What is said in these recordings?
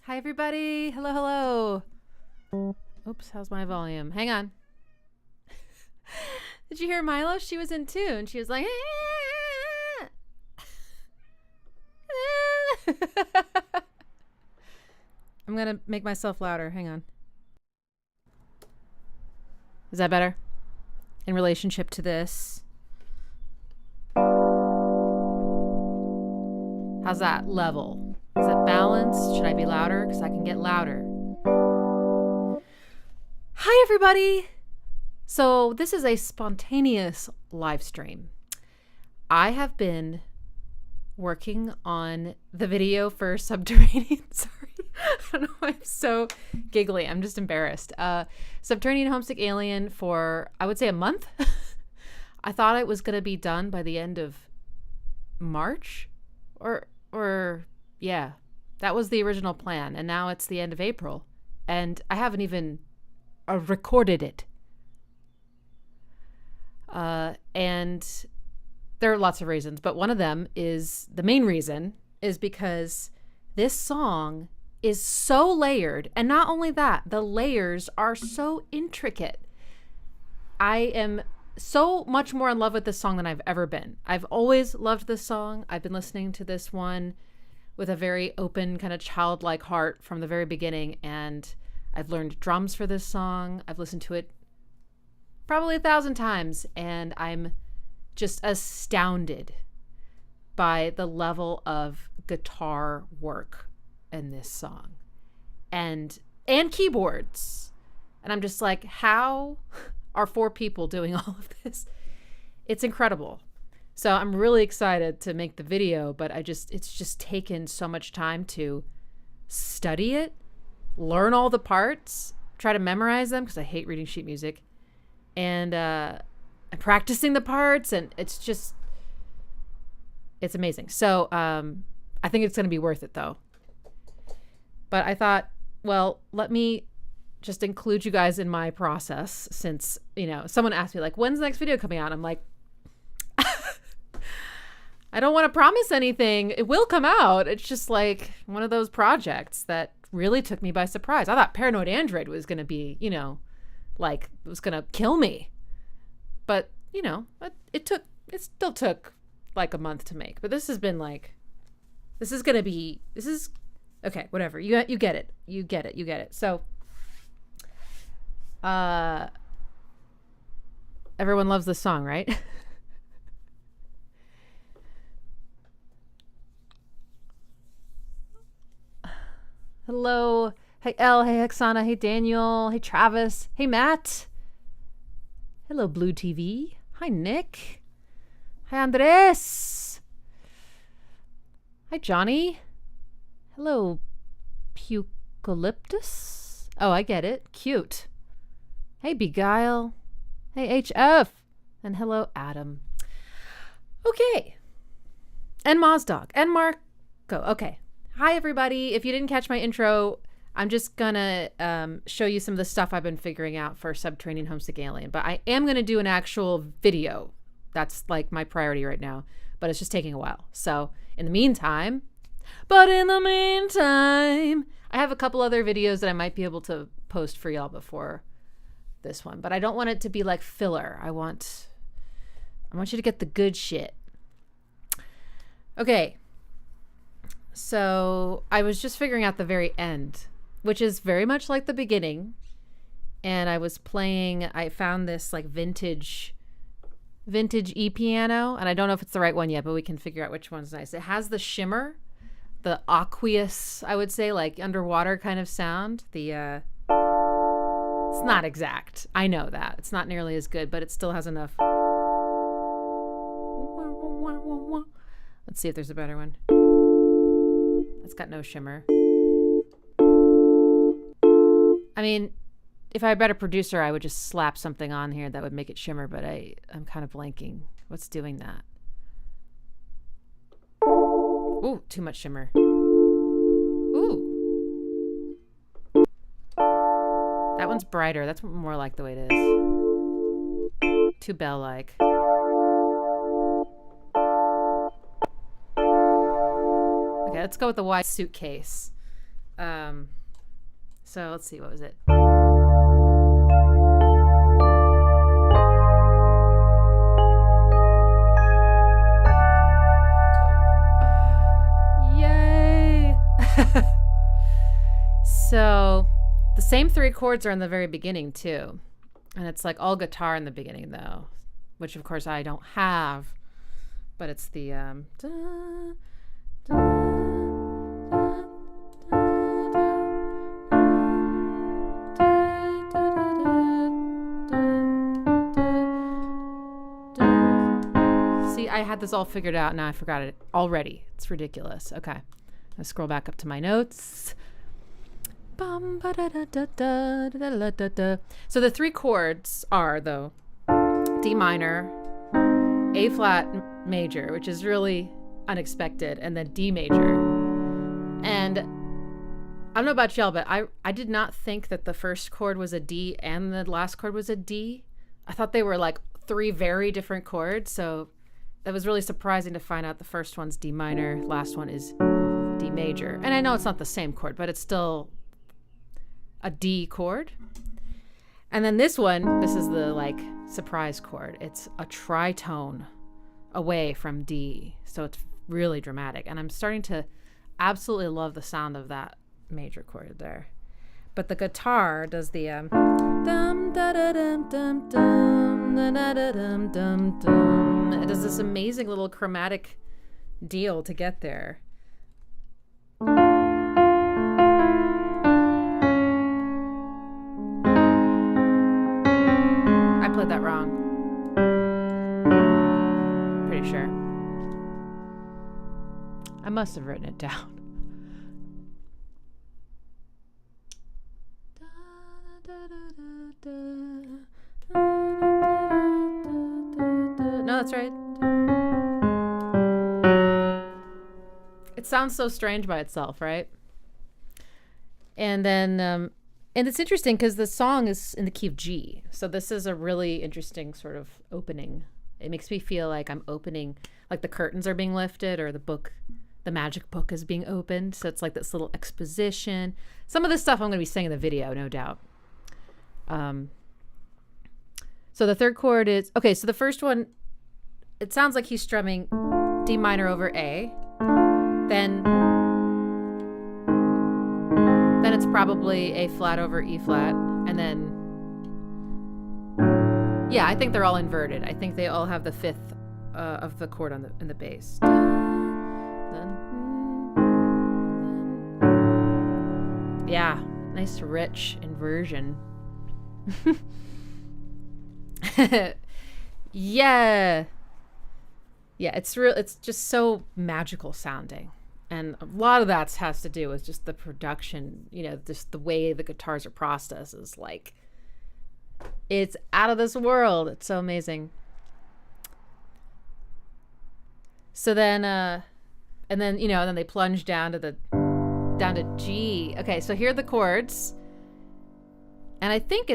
Hi, everybody. Hello, hello. Oops, how's my volume? Hang on. Did you hear Milo? She was in tune. She was like, I'm going to make myself louder. Hang on. Is that better? In relationship to this? How's that level? Is it balanced? Should I be louder? Because I can get louder. Hi, everybody. So this is a spontaneous live stream. I have been working on the video for Subterranean. Sorry. I don't know why I'm so giggly. I'm just embarrassed. Subterranean Homesick Alien for, I would say, a month. I thought it was going to be done by the end of March or yeah, that was the original plan. And now it's the end of April and I haven't even recorded it. And there are lots of reasons, but one of them is, the main reason is because this song is so layered. And not only that, the layers are so intricate. I am so much more in love with this song than I've ever been. I've always loved this song. I've been listening to this one with a very open, kind of childlike heart from the very beginning. And I've learned drums for this song. I've listened to it probably 1,000 times. And I'm just astounded by the level of guitar work in this song and keyboards. And I'm just like, how are 4 people doing all of this? It's incredible. So I'm really excited to make the video, but it's just taken so much time to study it, learn all the parts, try to memorize them because I hate reading sheet music, and practicing the parts, and it's amazing. So I think it's going to be worth it though. But I thought, well, let me just include you guys in my process, since, someone asked me like, when's the next video coming out? I'm like, I don't want to promise anything. It will come out. It's just like one of those projects that really took me by surprise. I thought Paranoid Android was going to be, like it was going to kill me. But, it still took like a month to make. But this has been like, okay, whatever. You get it. You get it. So, everyone loves this song, right? Hello. Hey, Elle. Hey, Hexana. Hey, Daniel. Hey, Travis. Hey, Matt. Hello, Blue TV. Hi, Nick. Hi, Andres. Hi, Johnny. Hello, Pucalyptus. Oh, I get it. Cute. Hey, Beguile. Hey, HF. And hello, Adam. Okay. And Mozdog. And Marco. Okay. Hi, everybody. If you didn't catch my intro, I'm just going to show you some of the stuff I've been figuring out for Subterranean Homesick Alien. But I am going to do an actual video. That's like my priority right now. But it's just taking a while. So in the meantime, I have a couple other videos that I might be able to post for y'all before this one. But I don't want it to be like filler. I want you to get the good shit. Okay. So I was just figuring out the very end, which is very much like the beginning. And I found this like vintage e-piano, and I don't know if it's the right one yet, but we can figure out which one's nice. It has the shimmer, the aqueous, I would say, like underwater kind of sound. It's not exact. I know that. It's not nearly as good, but it still has enough. Let's see if there's a better one. It's got no shimmer. I mean, if I had a better producer, I would just slap something on here that would make it shimmer, but I'm kind of blanking. What's doing that? Ooh, too much shimmer. Ooh. That one's brighter. That's more like the way it is. Too bell-like. Okay, let's go with the white suitcase. So let's see, what was it? Yay! So the same 3 chords are in the very beginning too. And it's like all guitar in the beginning though, which of course I don't have, but it's the See, I had this all figured out. Now I forgot it already. It's ridiculous. Okay. Let's scroll back up to my notes. So the 3 chords are, though, D minor, A flat major, which is really unexpected, and then D major. And I don't know about y'all, but I did not think that the first chord was a D and the last chord was a D. I thought they were like 3 very different chords, so that was really surprising to find out the first one's D minor, last one is D major. And I know it's not the same chord, but it's still a D chord. And then this one, this is the like surprise chord. It's a tritone away from D. So it's really dramatic. And I'm starting to absolutely love the sound of that major chord there. But the guitar does the dum da da dum dum dum da da da dum dum dum. It does this amazing little chromatic deal to get there. I played that wrong. Pretty sure. I must have written it down. No, that's right. It sounds so strange by itself, right? And then, and it's interesting because the song is in the key of G. So this is a really interesting sort of opening. It makes me feel like I'm opening, like the curtains are being lifted or the magic book is being opened. So it's like this little exposition. Some of this stuff I'm going to be saying in the video, no doubt. So the third chord is, okay, so the first one, it sounds like he's strumming D minor over A. Then it's probably A flat over E flat. And then, yeah, I think they're all inverted. I think they all have the 5th of the chord in the bass. Yeah, nice rich inversion. Yeah, it's just so magical sounding, and a lot of that has to do with just the production, just the way the guitars are processed is like, it's out of this world. It's so amazing. So then and then then they plunge down to G. Okay, so here are the chords, and I think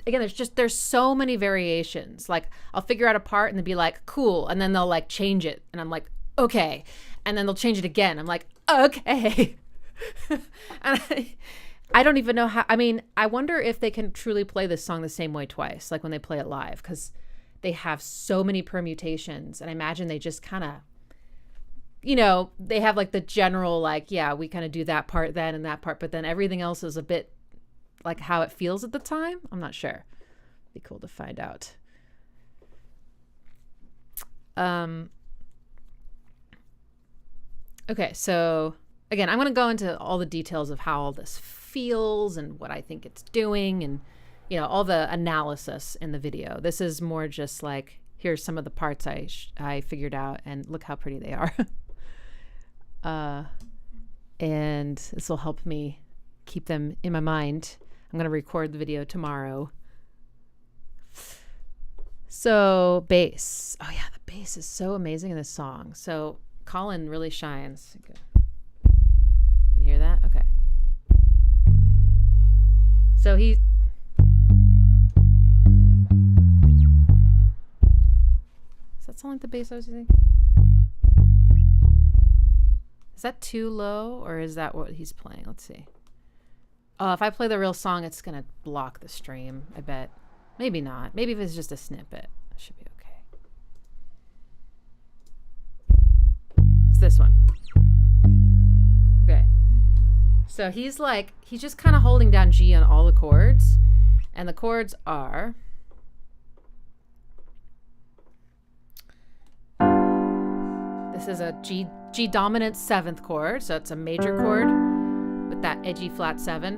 again, there's so many variations. Like, I'll figure out a part and then be like, cool. And then they'll like change it. And I'm like, okay. And then they'll change it again. I'm like, okay. And I don't even know how, I wonder if they can truly play this song the same way twice, like when they play it live, because they have so many permutations. And I imagine they just kind of, they have like the general, like, yeah, we kind of do that part then and that part, but then everything else is a bit like how it feels at the time. I'm not sure. Be cool to find out. Okay, so again, I'm going to go into all the details of how all this feels and what I think it's doing, and all the analysis in the video. This is more just like, here's some of the parts I figured out, and look how pretty they are. And this will help me keep them in my mind. I'm going to record the video tomorrow. So bass. Oh yeah, the bass is so amazing in this song. So Colin really shines. Okay. You can hear that? Okay. So does that sound like the bass I was using? Is that too low, or is that what he's playing? Let's see. Oh, if I play the real song, it's going to block the stream, I bet. Maybe not. Maybe if it's just a snippet, it should be okay. It's this one. Okay. So he's just kind of holding down G on all the chords. And the chords are... This is a G dominant 7th chord, so it's a major chord with that edgy flat 7.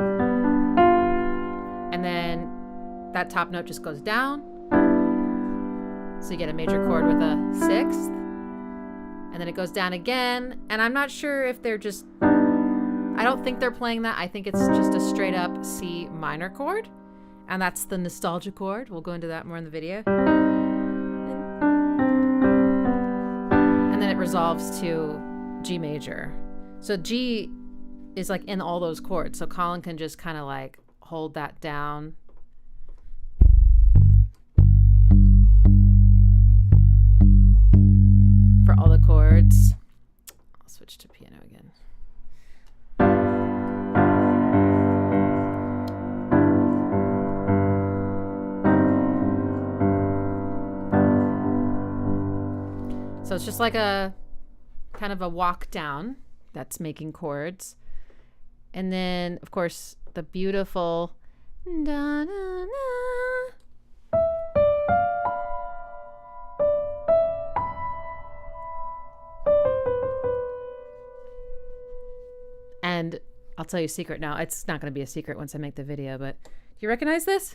And then that top note just goes down. So you get a major chord with a 6th. And then it goes down again. And I'm not sure if they're just... I don't think they're playing that. I think it's just a straight up C minor chord. And that's the nostalgia chord. We'll go into that more in the video. And then it resolves to G major. So G is like in all those chords. So Colin can just kind of like hold that down. For all the chords. I'll switch to piano again. So it's just like a kind of a walk down that's making chords. And then, of course, the beautiful da, da, da. And I'll tell you a secret now. It's not going to be a secret once I make the video, but do you recognize this?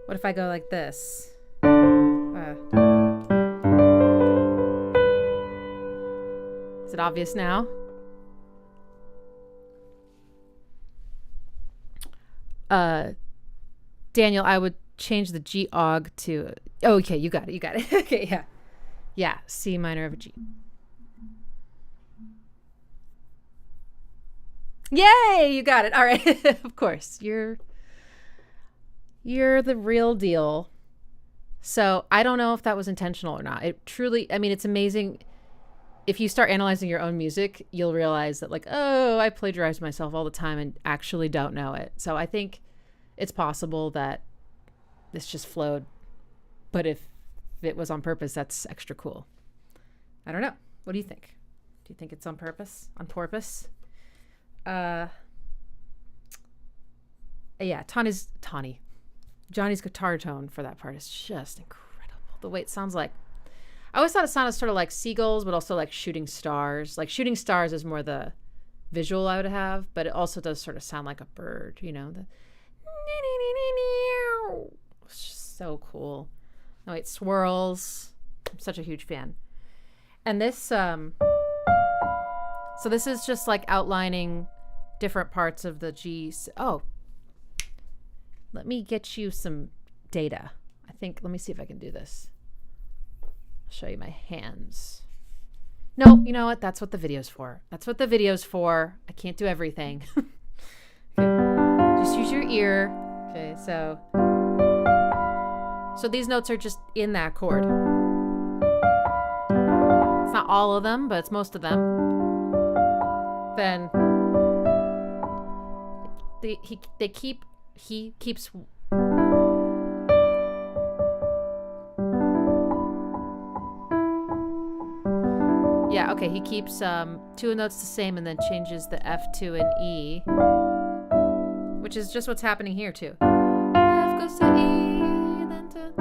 What if I go like this? Is it obvious now? Daniel, I would change the G og to... Oh, okay, you got it. Okay, yeah. Yeah, C minor of a G. Yay, you got it. All right. Of course, you're the real deal. So I don't know if that was intentional or not. It truly, I mean, it's amazing. If you start analyzing your own music, you'll realize that like, oh, I plagiarize myself all the time and actually don't know it. So I think it's possible that this just flowed. But if it was on purpose, that's extra cool. I don't know. What do you think? Do you think it's on purpose? On purpose? Yeah, Johnny's guitar tone for that part is just incredible. The way it sounds like, I always thought it sounded sort of like seagulls, but also like shooting stars. Like shooting stars is more the visual I would have, but it also does sort of sound like a bird, you know? It's just so cool. Oh, it swirls. I'm such a huge fan. And this, so this is just like outlining different parts of the G. Oh, let me get you some data. Let me see if I can do this. I'll show you my hands. No, you know what? That's what the video's for. I can't do everything. Okay. Just use your ear. Okay, so these notes are just in that chord. It's not all of them, but it's most of them. Then he keeps yeah, okay, he keeps two notes the same and then changes the F to an E, which is just what's happening here too. F goes to E, then to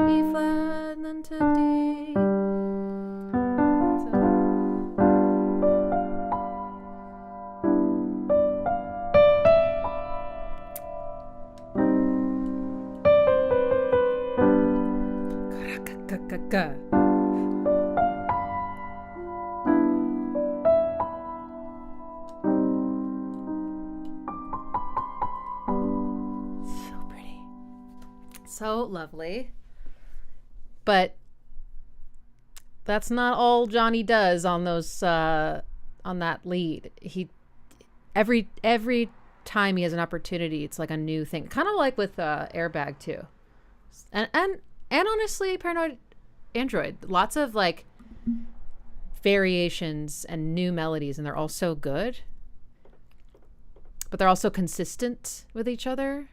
E flat, then to D. So pretty. So lovely. But that's not all Johnny does on those on that lead. He every time he has an opportunity, it's like a new thing. Kind of like with Airbag too. And honestly, Paranoid Android. Lots of like variations and new melodies, and they're all so good. But they're also consistent with each other,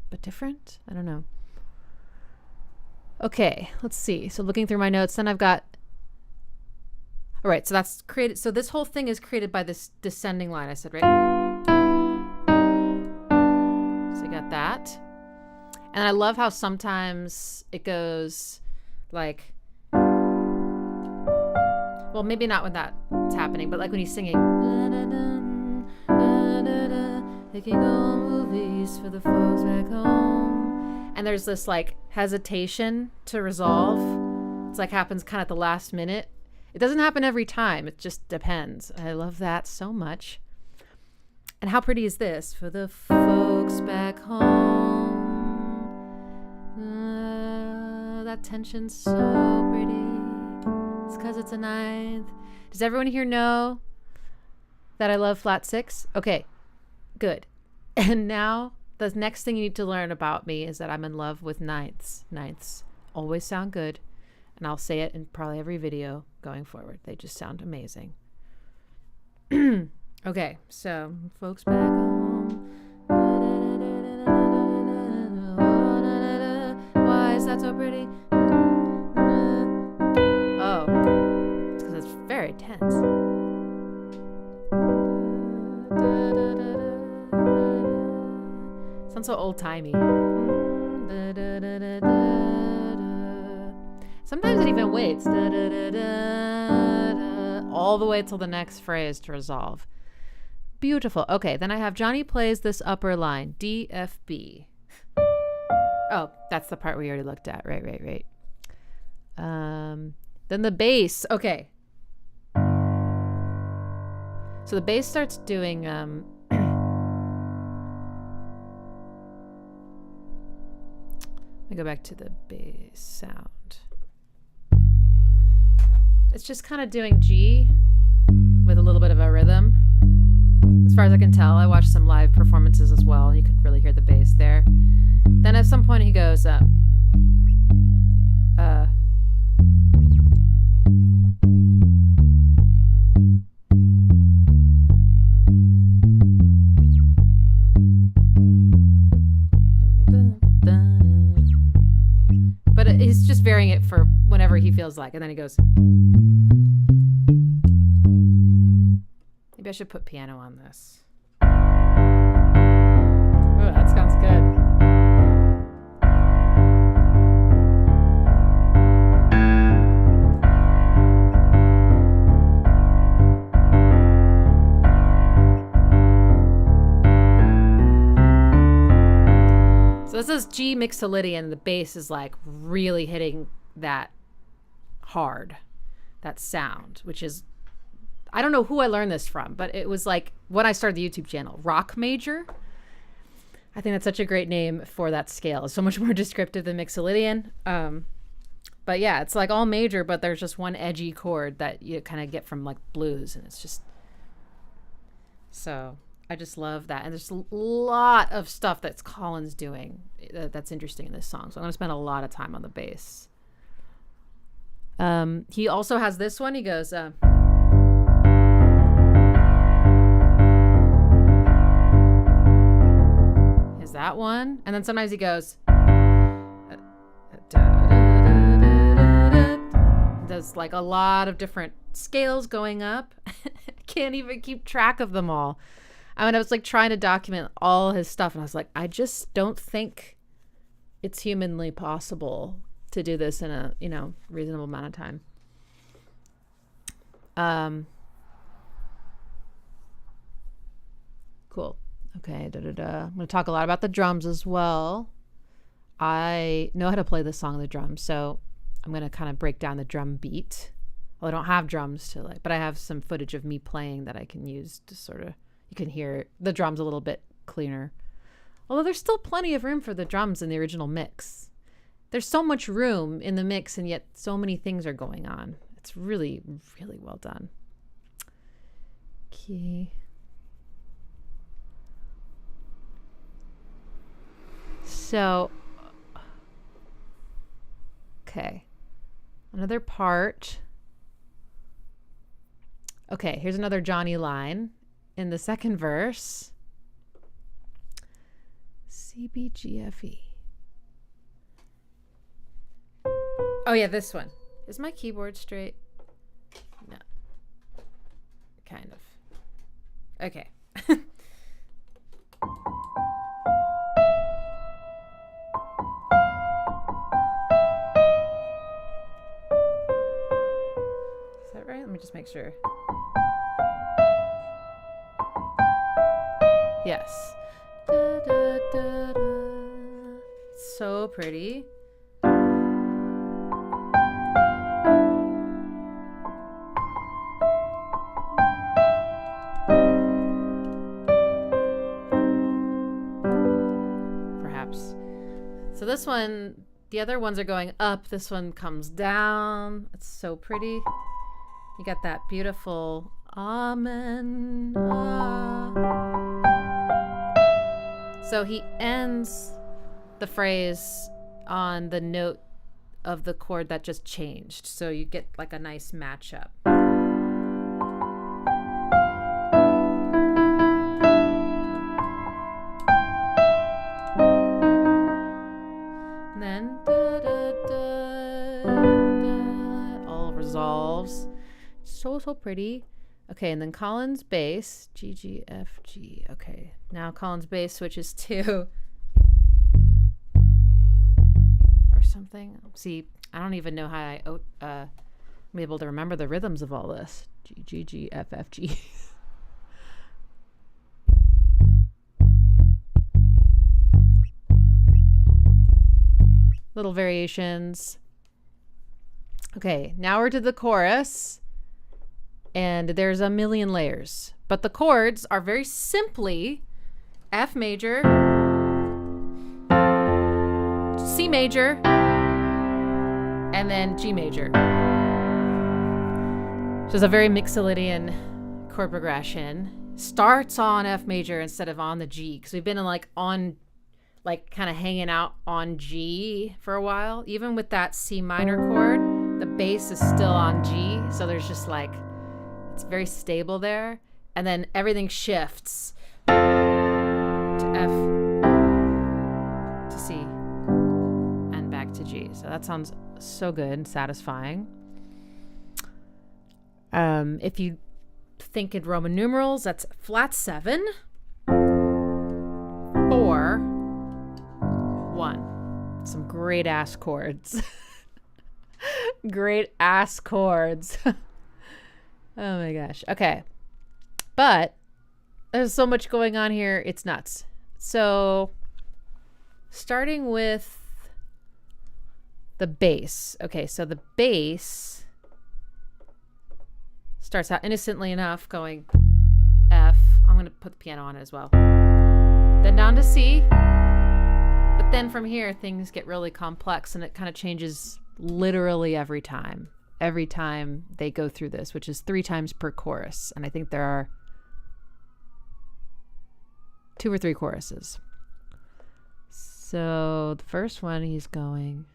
but different. I don't know. Okay, let's see. So looking through my notes, then I've got... All right, so that's created. So this whole thing is created by this descending line I said, right? So you got that. And I love how sometimes it goes like... Well, maybe not when that's happening, but like when he's singing... Taking on movies for the folks back home. And there's this like hesitation to resolve. It's like happens kind of at the last minute. It doesn't happen every time. It just depends. I love that so much. And how pretty is this? For the folks back home. That tension's so pretty. It's because it's a ninth. Does everyone here know that I love flat six? Okay, good. And now the next thing you need to learn about me is that I'm in love with ninths. Ninths always sound good. And I'll say it in probably every video going forward. They just sound amazing. Okay, so folks back home. Why is that so pretty? Oh, it's because it's very tense. Sounds so old-timey. Sometimes it even waits all the way till the next phrase to resolve. Beautiful. Okay, then I have Johnny plays this upper line, D, F, B. Oh, that's the part we already looked at. Right. Then the bass. Okay. So the bass starts doing... Let me go back to the bass sound. It's just kind of doing G with a little bit of a rhythm. As far as I can tell, I watched some live performances as well. You could really hear the bass there. Then at some point he goes, but he's just varying it for whenever he feels like. And then he goes... Maybe I should put piano on this. Oh, that sounds good. So this is G Mixolydian. The bass is like really hitting that hard, that sound, which is... I don't know who I learned this from, but it was like when I started the YouTube channel, rock major. I think that's such a great name for that scale. It's so much more descriptive than Mixolydian. But yeah, it's like all major, but there's just one edgy chord that you kind of get from like blues. And it's just, so I just love that. And there's a lot of stuff that's Colin's doing that's interesting in this song. So I'm going to spend a lot of time on the bass. He also has this one. He goes, that one, and then sometimes he goes does like a lot of different scales going up. Can't even keep track of them all. I mean, I was like trying to document all his stuff, and I was like, I just don't think it's humanly possible to do this in a reasonable amount of time. Cool. Okay, I'm going to talk a lot about the drums as well. I know how to play this song on the drums, so I'm going to kind of break down the drum beat. Well, I don't have drums to but I have some footage of me playing that I can use to sort of, you can hear the drums a little bit cleaner. Although there's still plenty of room for the drums in the original mix. There's so much room in the mix, and yet so many things are going on. It's really, really well done. Key. So, okay. Another part. Okay, here's another Johnny line in the second verse. CBGFE. Oh yeah, this one. Is my keyboard straight? No. Kind of. Okay. Is that right? Let me just make sure. Yes. Da, da, da, da. So pretty. Perhaps. So this one, the other ones are going up. This one comes down. It's so pretty. You got that beautiful amen. So he ends the phrase on the note of the chord that just changed. So you get like a nice matchup. And then da, da, da, da, all resolves. So pretty. Okay, and then Collins bass, G, G, F, G. Okay, now Collins bass switches to or something. See, I don't even know how I'm able to remember the rhythms of all this. G, G, G, F, F, G. Little variations. Okay, now we're to the chorus. And there's a million layers. But the chords are very simply F major, C major, and then G major. So it's a very Mixolydian chord progression. Starts on F major instead of on the G. Because we've been kind of hanging out on G for a while. Even with that C minor chord, the bass is still on G. So there's just like, it's very stable there. And then everything shifts to F, to C, and back to G. So that sounds so good and satisfying. If you think in Roman numerals, that's flat 7, 4, 1. Some great ass chords. Great ass chords. Oh my gosh. Okay. But there's so much going on here. It's nuts. So starting with the bass. Okay. So the bass starts out innocently enough going F. I'm going to put the piano on it as well. Then down to C. But then from here, things get really complex and it kind of changes literally every time they go through this, which is 3 times per chorus. And I think there are 2 or 3 choruses. So the first one, he's going.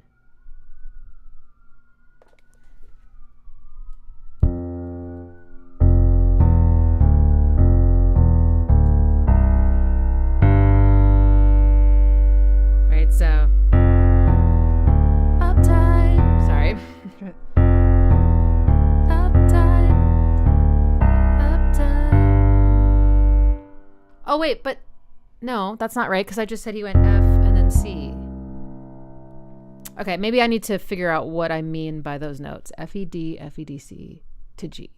Right, so uptight. Sorry. Oh, wait, but no, that's not right because I just said he went F and then C. Okay, maybe I need to figure out what I mean by those notes. F, E, D, F, E, D, C to G.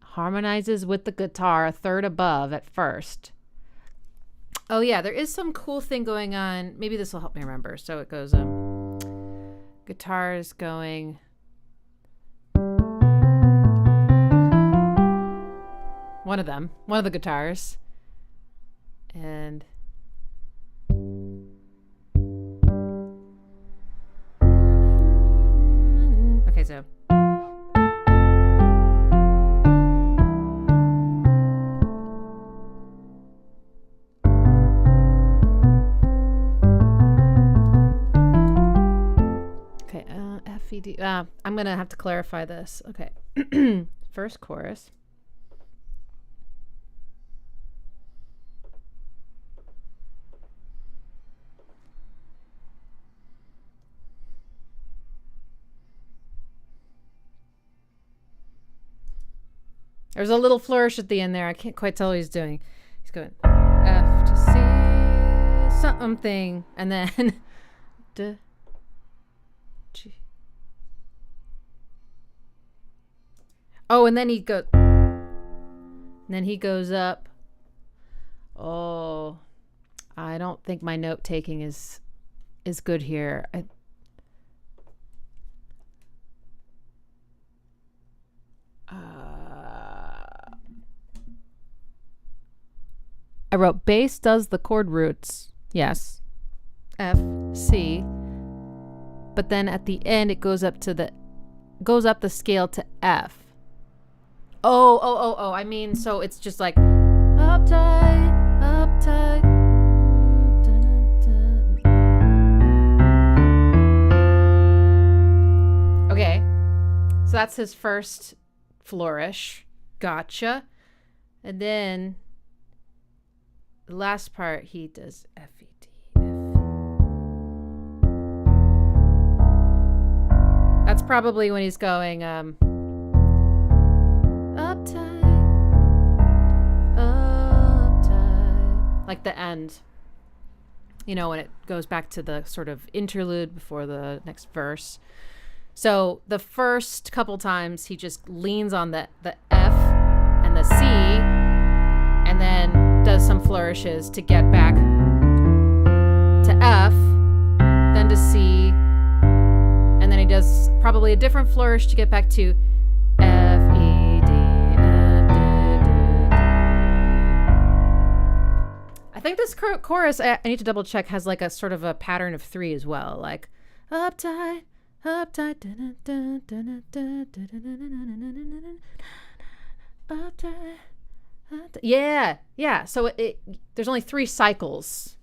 Harmonizes with the guitar a third above at first. Oh, yeah, there is some cool thing going on. Maybe this will help me remember. So it goes, guitars going. One of the guitars. And okay, so I'm going to have to clarify this. Okay. First chorus. There's a little flourish at the end there. I can't quite tell what he's doing. He's going F to C something, and then D, G. Oh, and then he goes. And then he goes up. Oh, I don't think my note taking is good here. I wrote bass does the chord roots. Yes. F, C. But then at the end it goes up the scale to F. Oh. I mean, so it's just like uptight. Okay. So that's his first flourish. Gotcha. And then the last part, he does F, E, D, F. That's probably when he's going uptight, like the end. You know, when it goes back to the sort of interlude before the next verse. So the first couple times he just leans on the F and the C, and then does some flourishes to get back to F, then to C, and then he does probably a different flourish to get back to F, E, D, F, D, D, D. I think this chorus, I need to double check, has like a sort of a pattern of 3 as well, like uptight, uptight, uptight. Yeah. So there's only 3 cycles,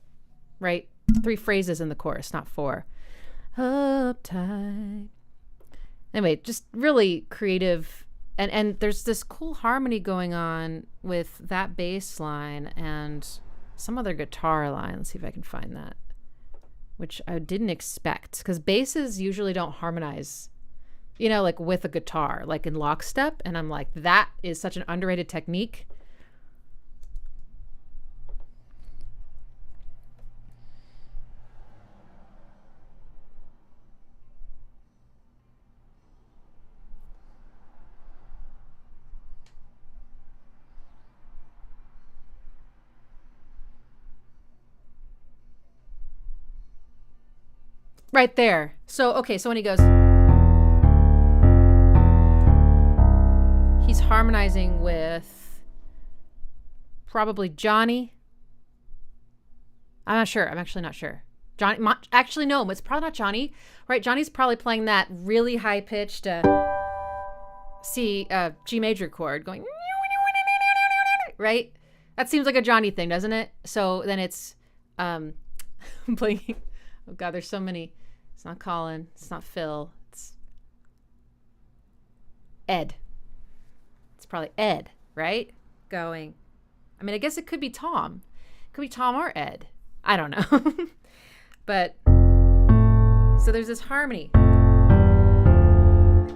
right? 3 phrases in the chorus, not 4. Uptight. Anyway, just really creative, and there's this cool harmony going on with that bass line and some other guitar line. Let's see if I can find that, which I didn't expect, because basses usually don't harmonize, you know, like with a guitar, like in lockstep, and I'm like, that is such an underrated technique. Right there. So, okay, so when he goes, he's harmonizing with probably Johnny. I'm not sure. I'm actually not sure. Johnny, actually, no, it's probably not Johnny. Right? Johnny's probably playing that really high-pitched G major chord going, right? That seems like a Johnny thing, doesn't it? So then it's playing, oh God, there's so many. It's not Colin. It's not Phil. It's Ed. It's probably Ed, right? Going. I mean, I guess it could be Tom. It could be Tom or Ed. I don't know. But so there's this harmony.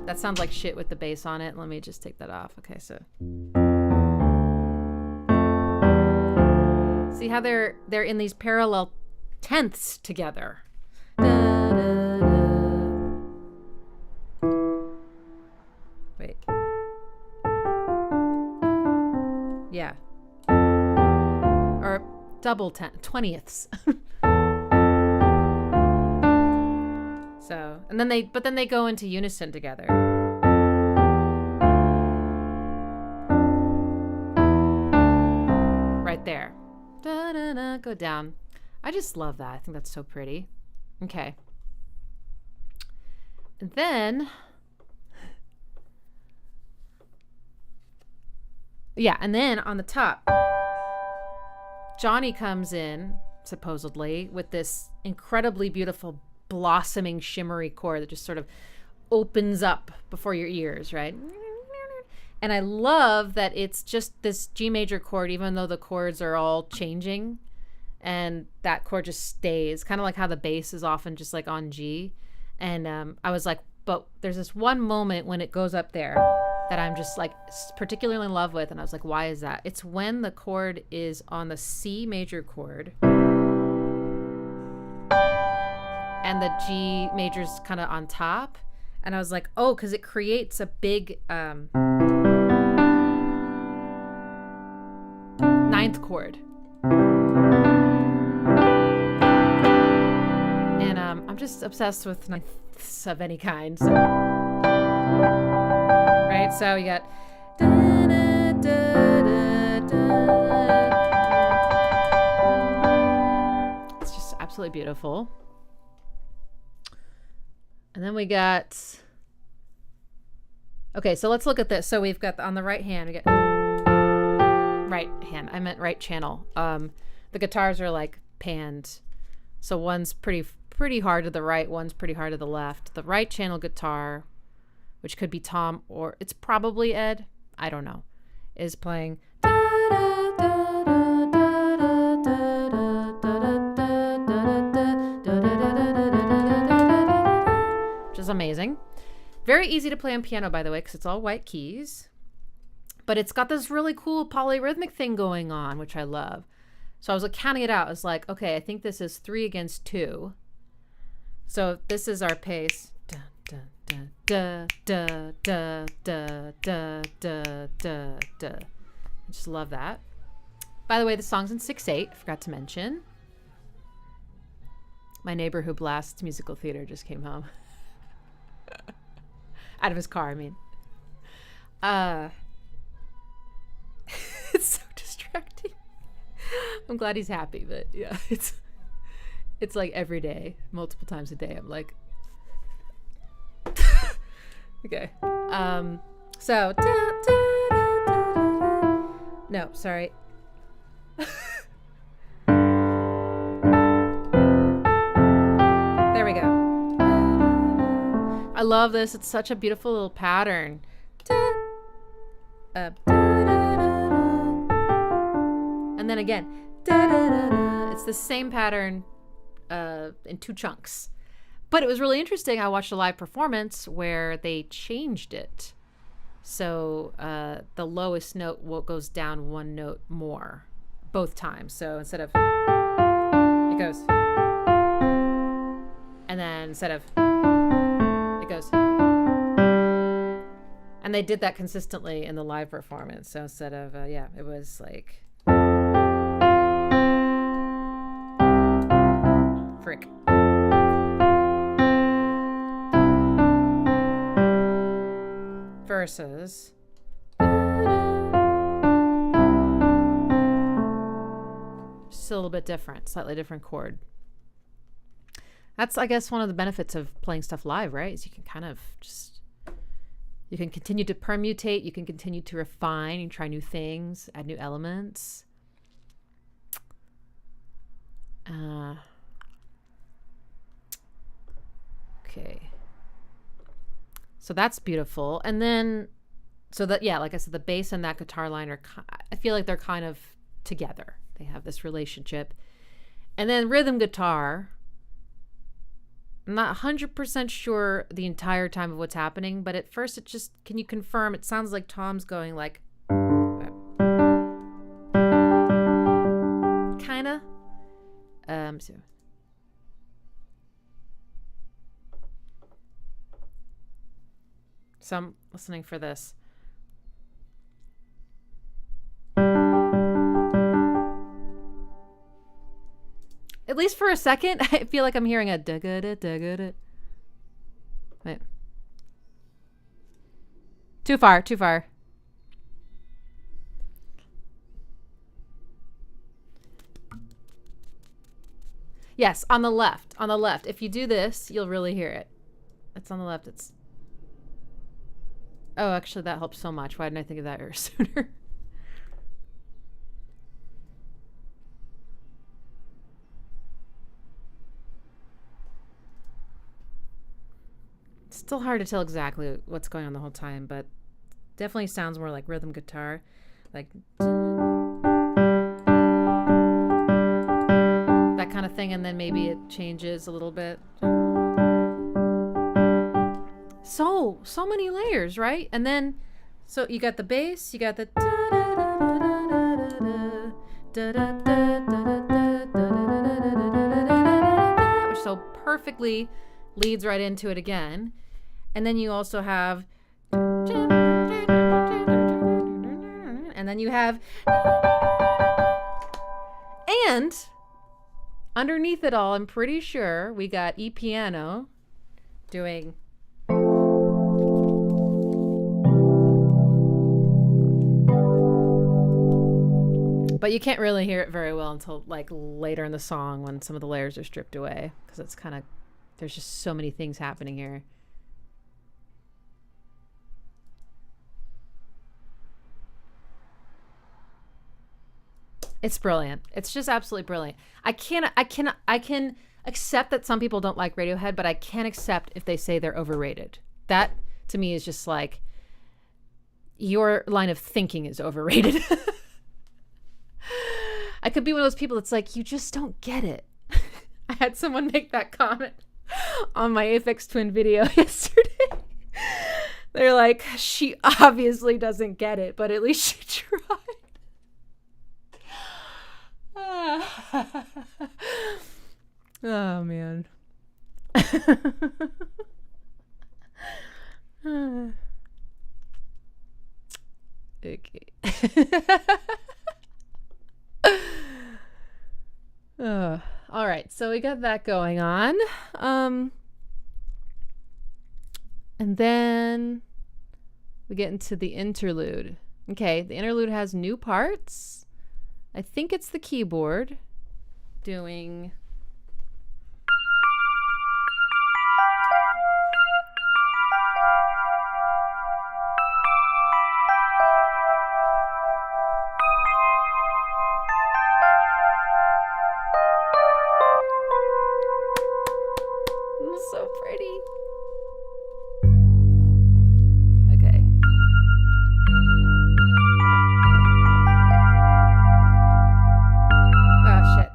That sounds like shit with the bass on it. Let me just take that off. Okay, so see how they're in these parallel tenths together. Wait. Yeah. Or double 20ths. So, and then they go into unison together. Right there. Da, da, da, go down. I just love that. I think that's so pretty. Okay. And then, yeah, and then on the top, Johnny comes in, supposedly, with this incredibly beautiful blossoming shimmery chord that just sort of opens up before your ears, right? And I love that it's just this G major chord, even though the chords are all changing, and that chord just stays, kind of like how the bass is often just like on G. And I was like, but there's this one moment when it goes up there that I'm just like particularly in love with, and I was like, why is that? It's when the chord is on the C major chord and the G major's kind of on top, and I was like, oh, because it creates a big ninth chord. And I'm just obsessed with ninths of any kind. So. Right, so you got it's just absolutely beautiful. And then we got, okay, so let's look at this. So we've got on the right hand, we got right hand. I meant right channel. The guitars are like panned, so one's pretty hard to the right, one's pretty hard to the left. The right channel guitar, which could be Tom or it's probably Ed, I don't know, is playing, which is amazing. Very easy to play on piano, by the way, because it's all white keys. But it's got this really cool polyrhythmic thing going on, which I love. So I was like counting it out. I was like, okay, I think this is 3 against 2. So this is our pace. Da, da, da, da, da, da, da, da, da, da. I just love that. By the way, the song's in 6/8. I forgot to mention. My neighbor who blasts musical theater just came home. Out of his car, I mean. It's so distracting. I'm glad he's happy, but yeah, it's like every day, multiple times a day. I'm like, okay. So, no, sorry. There we go. I love this. It's such a beautiful little pattern. And then again, it's the same pattern in 2 chunks. But it was really interesting. I watched a live performance where they changed it. So the lowest note goes down 1 note more both times. So instead of, it goes, and then instead of, it goes. And they did that consistently in the live performance. So instead of, yeah, it was like, frick. Versus just a little bit different, slightly different chord. That's, I guess, one of the benefits of playing stuff live, right? Is you can kind of just, you can continue to permutate, you can continue to refine and try new things, add new elements. Okay. So that's beautiful. And then, so that, yeah, like I said, the bass and that guitar line are, I feel like they're kind of together. They have this relationship. And then rhythm guitar, I'm not 100% sure the entire time of what's happening, but at first it just, can you confirm? It sounds like Tom's going like, kind of. So I'm listening for this. At least for a second, I feel like I'm hearing a da-ga-da. Wait. Too far. Yes, on the left. On the left. If you do this, you'll really hear it. It's on the left. It's. Oh, actually, that helps so much. Why didn't I think of that sooner? Still hard to tell exactly what's going on the whole time, but definitely sounds more like rhythm guitar. Like that kind of thing, and then maybe it changes a little bit. So many layers, right? And then, so you got the bass, you got the which so perfectly leads right into it again. And then you also have, and then you have, and underneath it all, I'm pretty sure we got piano doing. But you can't really hear it very well until like later in the song when some of the layers are stripped away, because it's kind of, there's just so many things happening here. It's brilliant. It's just absolutely brilliant. I can accept that some people don't like Radiohead, but I can't accept if they say they're overrated. That to me is just like, your line of thinking is overrated. I could be one of those people that's like, you just don't get it. I had someone make that comment on my Aphex Twin video yesterday. They're like, she obviously doesn't get it, but at least she tried. Oh, man. Okay. All right, so we got that going on. And then we get into the interlude. Okay, the interlude has new parts. I think it's the keyboard doing... So pretty. Okay. Oh, shit.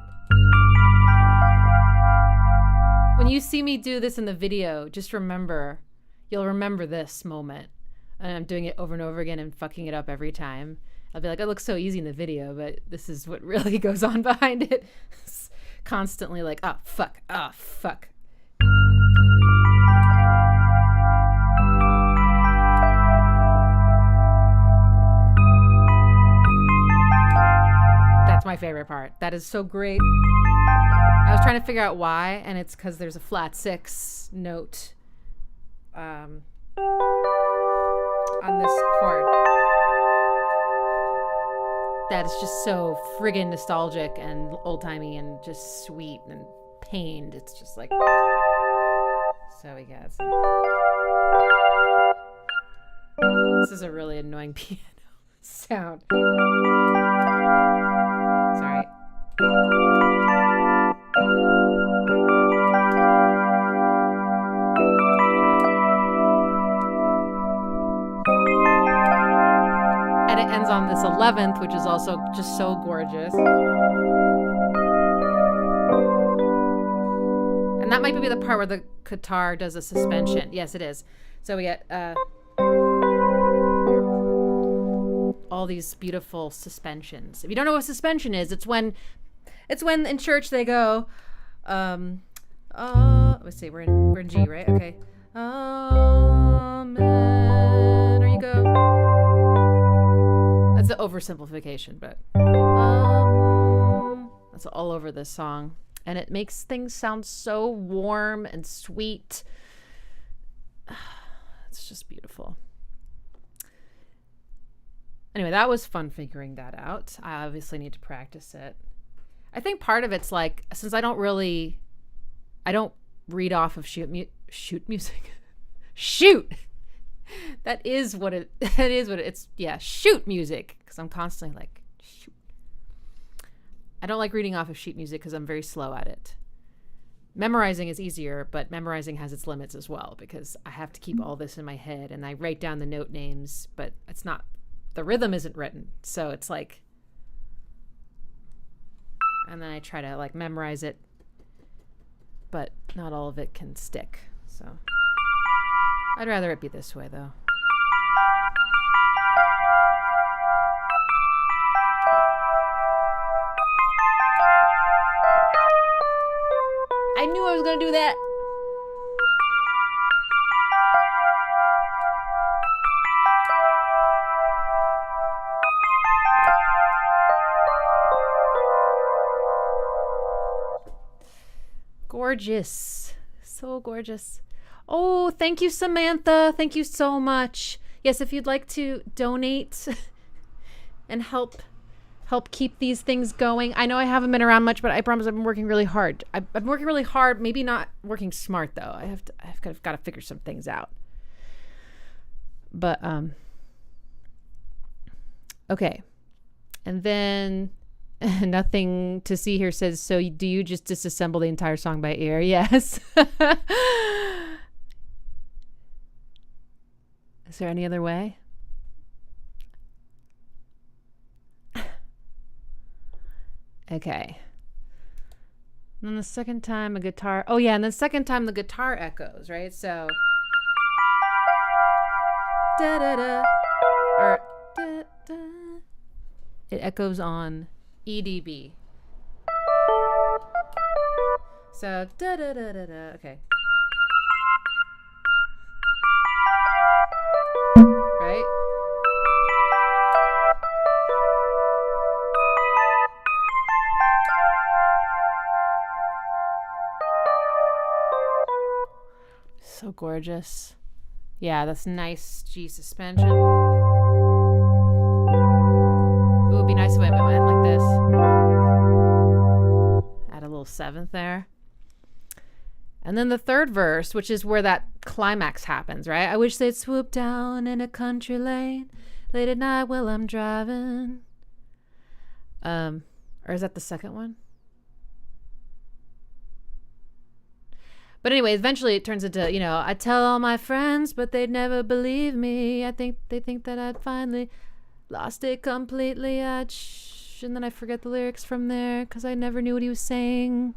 When you see me do this in the video, just remember, you'll remember this moment. And I'm doing it over and over again and fucking it up every time. I'll be like, it looks so easy in the video, but this is what really goes on behind it. It's constantly like, oh, fuck, oh, fuck. That's my favorite part. That is so great. I was trying to figure out why, and it's because there's a flat 6 note on this chord. That is just so friggin' nostalgic and old-timey and just sweet and pained. It's just like... So we got some... This is a really annoying piano sound. Sorry. And it ends on this 11th, which is also just so gorgeous. And that might be the part where the guitar does a suspension. Yes, it is. So we get all these beautiful suspensions. If you don't know what suspension is, it's when in church they go, let's see, we're in G, right? Okay. Amen. There you go. That's an oversimplification, but that's all over this song. And it makes things sound so warm and sweet. It's just beautiful. Anyway, that was fun figuring that out. I obviously need to practice it. I think part of it's like, since I don't read off of shoot music. Shoot! That is what it's, yeah, shoot music. Because I'm constantly like, shoot. I don't like reading off of sheet music because I'm very slow at it. memorizing is easier, but memorizing has its limits as well, because I have to keep all this in my head and I write down the note names, but it's not, the rhythm isn't written. So it's like, and then I try to like memorize it, but not all of it can stick. So I'd rather it be this way though. I knew I was gonna do that. Gorgeous. So gorgeous. Oh, thank you, Samantha. Thank you so much. Yes, if you'd like to donate and help keep these things going. I know I haven't been around much, but I promise I've been working really hard. I've been working really hard, maybe not working smart though. I've got to figure some things out. But okay. And then nothing to see here says, so do you just disassemble the entire song by ear? Yes. Is there any other way? Okay. And then the second time a guitar, oh yeah, and the second time the guitar echoes, right? So da da da, or da da. It echoes on EDB. So da da da da da. Okay. Right? So gorgeous. Yeah, that's nice G suspension. It would be nice if I went like this. Add a little seventh there. And then the third verse, which is where that climax happens, right? I wish they'd swoop down in a country lane late at night while I'm driving. Or is that the second one? But anyway, eventually it turns into, you know, I tell all my friends, but they'd never believe me. I think they think that I'd finally lost it completely. And then I forget the lyrics from there because I never knew what he was saying.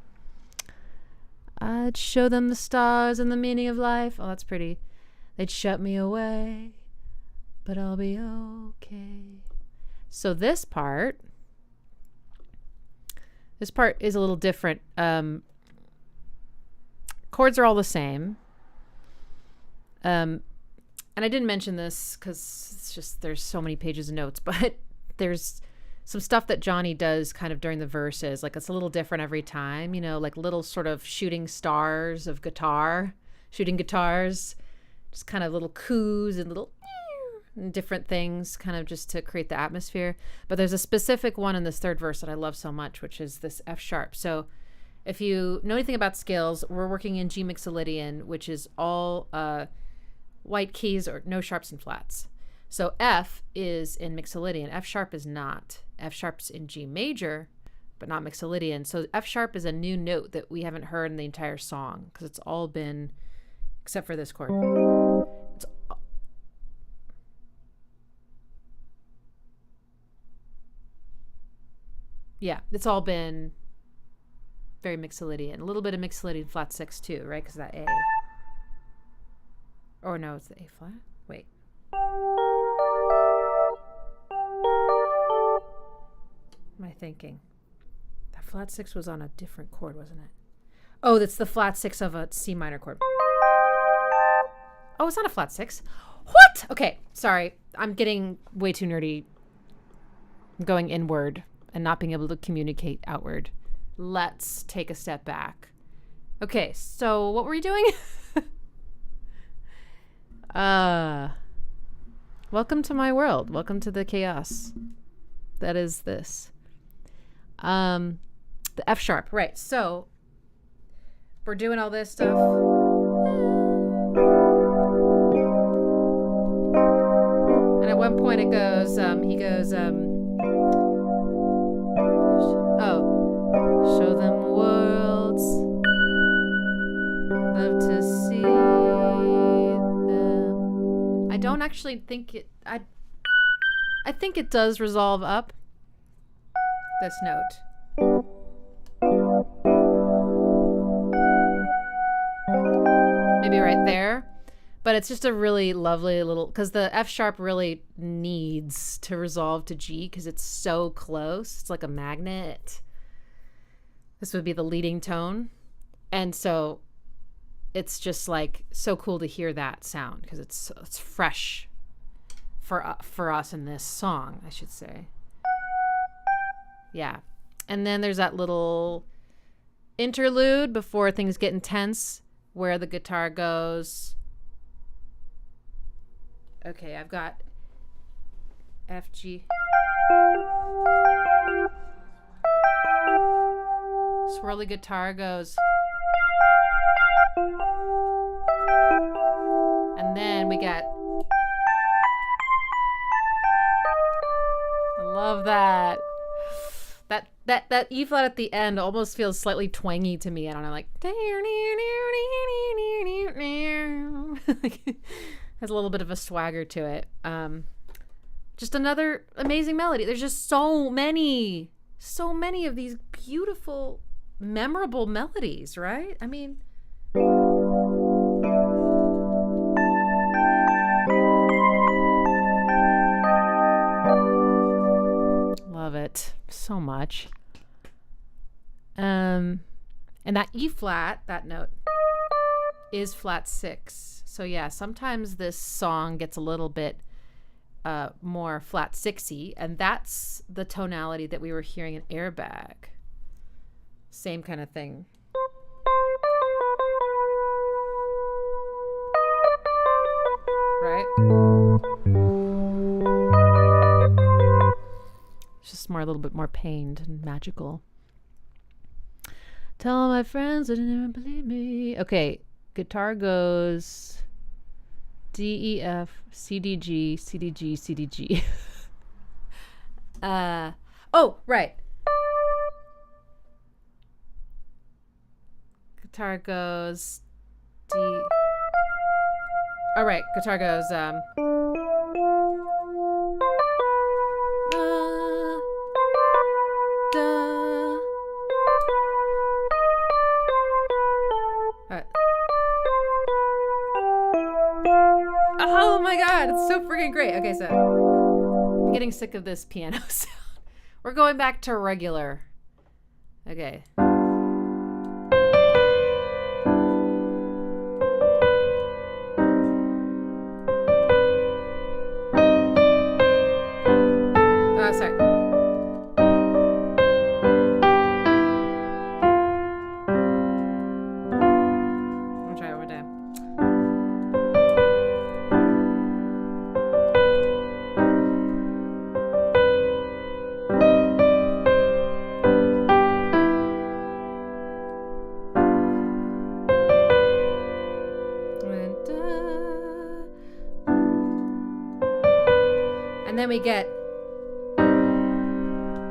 I'd show them the stars and the meaning of life. Oh, that's pretty. They'd shut me away, but I'll be okay. So this part is a little different. Chords are all the same. And I didn't mention this because it's just, there's so many pages of notes, but there's some stuff that Johnny does kind of during the verses. Like it's a little different every time, you know, like little sort of shooting stars of shooting guitars, just kind of little coos and little and different things kind of just to create the atmosphere. But there's a specific one in this third verse that I love so much, which is this F sharp. So if you know anything about scales, we're working in G Mixolydian, which is all white keys or no sharps and flats. So F is in Mixolydian. F sharp is not. F sharp's in G major, but not Mixolydian. So F sharp is a new note that we haven't heard in the entire song because it's all been, except for this chord. It's all been very Mixolydian. A little bit of Mixolydian flat six too, right? Because that A. Or no, it's the A flat. Wait. What am I thinking? That flat six was on a different chord, wasn't it? Oh, that's the flat six of a C minor chord. Oh, it's not a flat six. What? Okay, sorry. I'm getting way too nerdy. I'm going inward and not being able to communicate outward. Let's take a step back. Okay, so what were we doing? Welcome to my world. Welcome to the chaos. That is this. The F sharp, right. So we're doing all this stuff. And at one point it goes, he goes, show them worlds actually think I think it does resolve up this note. Maybe right there. But it's just a really lovely little, because the F sharp really needs to resolve to G because it's so close. It's like a magnet. This would be the leading tone. And so it's just like so cool to hear that sound because it's fresh for us in this song, I should say. Yeah. And then there's that little interlude before things get intense where the guitar goes. Okay, I've got F, G. Swirly guitar goes. And then we get. I love that. That E flat at the end almost feels slightly twangy to me. I don't know, like has a little bit of a swagger to it. Just another amazing melody. There's just so many of these beautiful, memorable melodies, right? I mean, love it so much. And that E flat, that note, is flat 6. So yeah, sometimes this song gets a little bit more flat 6-y, and that's the tonality that we were hearing in Airbag. Same kind of thing. Right? It's just more, a little bit more pained and magical. Tell all my friends that they never believe me. Okay, guitar goes D, E, F, C, D, G, C, D, G, C, D, G. Oh, right. Guitar goes D. All right, guitar goes Oh my god, it's so freaking great. Okay, so I'm getting sick of this piano sound. We're going back to regular. Okay. Oh, sorry. I'm gonna try over time. And then we get,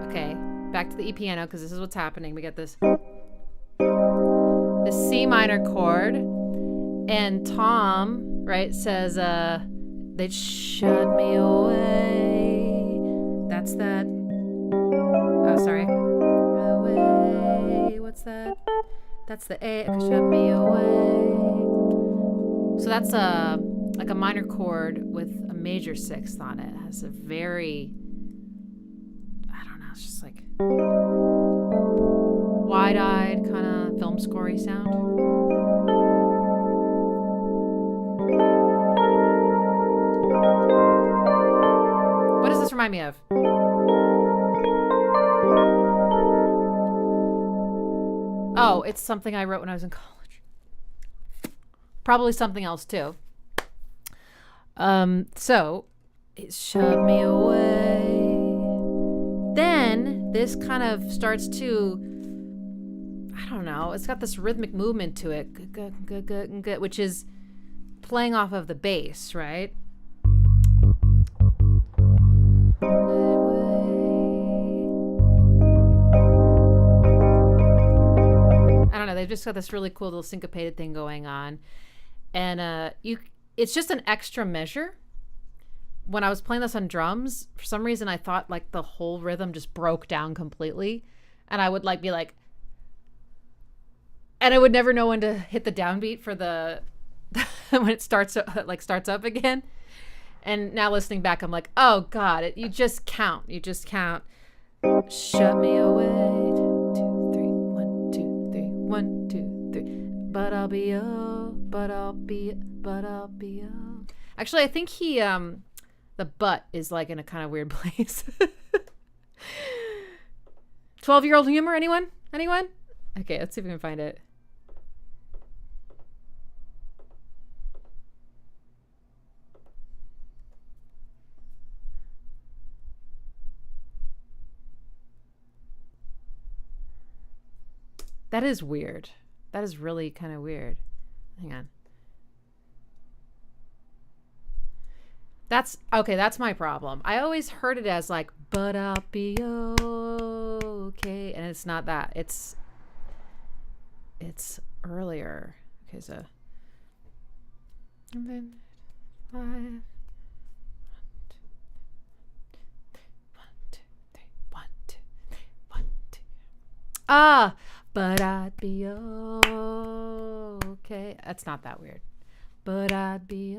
okay, back to the E piano because this is what's happening. We get this C minor chord, and Tom, right, says, they'd shut me away. That's that. Oh, sorry. Away. What's that? That's the A. Shut me away. So that's like a minor chord with a major 6th on it. It has a very, I don't know, it's just like wide-eyed kind of film score-y sound. What does this remind me of? Oh, it's something I wrote when I was in college. Probably something else too. So it shoved me away. Then this kind of starts to, I don't know, it's got this rhythmic movement to it, which is playing off of the bass, right? I don't know, they've just got this really cool little syncopated thing going on. And it's just an extra measure when I was playing this on drums, for some reason I thought like the whole rhythm just broke down completely, and I would like be like, and I would never know when to hit the downbeat for the when it starts up again. And now listening back, I'm like, oh God, you just count. You just count. Shut me away. 2, 3, 1, 2, 3, 1, 2, 3. But I'll be but I'll be. Actually, I think he the butt is like in a kind of weird place. 12-year-old humor, anyone? Okay, let's see if we can find it. That is weird. That is really kind of weird. Hang on. That's okay. That's my problem. I always heard it as like, but I'll be okay. And it's not that. It's earlier. Okay, so. And then 5. 1, 2, 3, 1, 2, 3, 1, 2. Ah, but I'd be okay. That's not that weird. But I'd be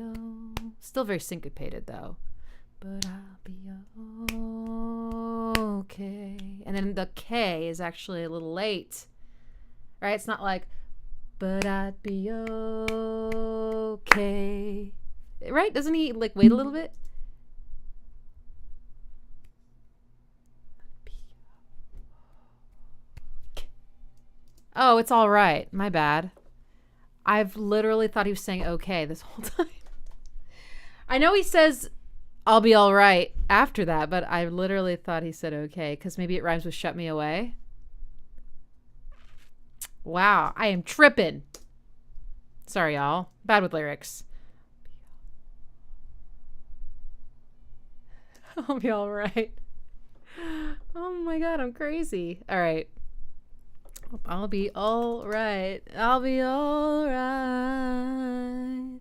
still very syncopated though. But I'll be okay. And then the K is actually a little late. Right? It's not like, but I'd be okay. Right? Doesn't he like wait a little bit? Oh, it's all right. My bad. I've literally thought he was saying okay this whole time. I know he says, I'll be all right after that, but I literally thought he said okay, because maybe it rhymes with shut me away. Wow, I am tripping. Sorry, y'all. Bad with lyrics. I'll be all right. Oh my God, I'm crazy. All right. I'll be all right. I'll be all right.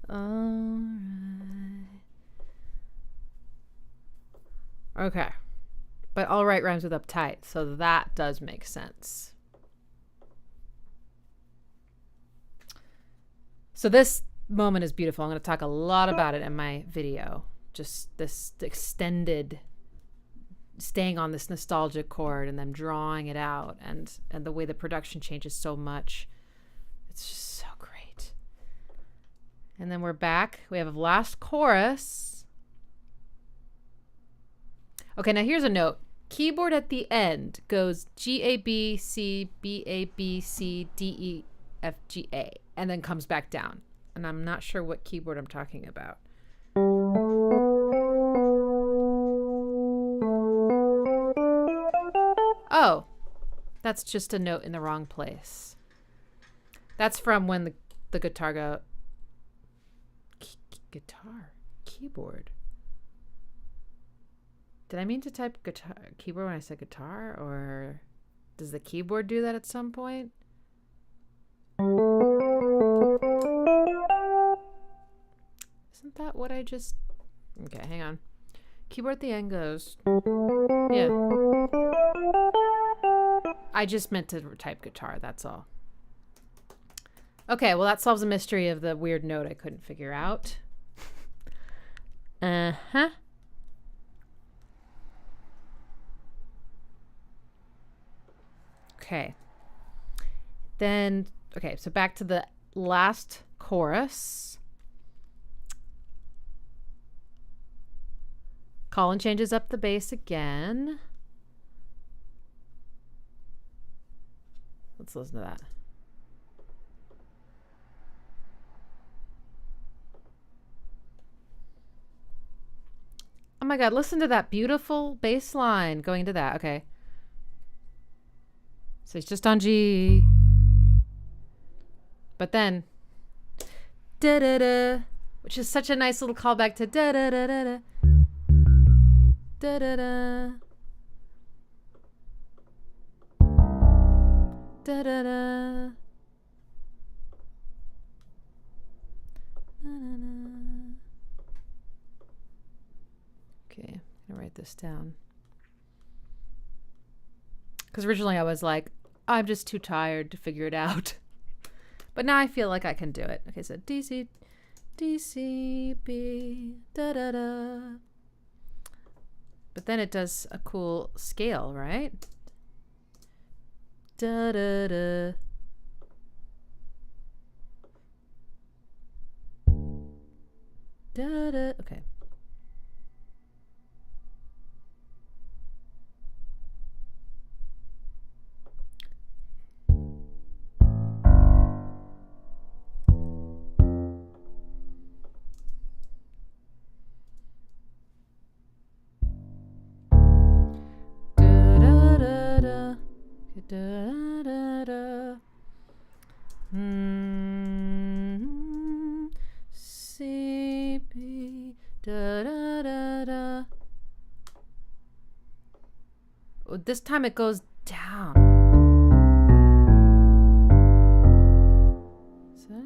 All right. Okay. But all right rhymes with uptight, so that does make sense. So this moment is beautiful. I'm going to talk a lot about it in my video. Just this extended staying on this nostalgic chord and then drawing it out, and the way the production changes so much. It's just so great. And then we're back. We have a last chorus. Okay, now here's a note. Keyboard at the end goes G A B C B A B C D E F G A and then comes back down. And I'm not sure what keyboard I'm talking about. Oh, that's just a note in the wrong place. That's from when the guitar go... Keyboard. Did I mean to type keyboard when I said guitar? Or does the keyboard do that at some point? Isn't that what I just... Okay, hang on. Keyboard at the end goes... Yeah. I just meant to type guitar, that's all. Okay, well that solves the mystery of the weird note I couldn't figure out. Uh-huh. Okay. Then, okay, so back to the last chorus. Colin changes up the bass again. Let's listen to that. Oh my God, listen to that beautiful bass line going to that. Okay. So it's just on G. But then, da-da-da, which is such a nice little callback to da-da-da-da-da. Da-da-da. Da-da-da. write this down. Because originally I was like, I'm just too tired to figure it out. But now I feel like I can do it. Okay, so D, C, B, da da da. But then it does a cool scale, right? Da da da. Da da. Okay. Da, da, da. C, B, da, da, da, da. Oh, this time it goes down. Is that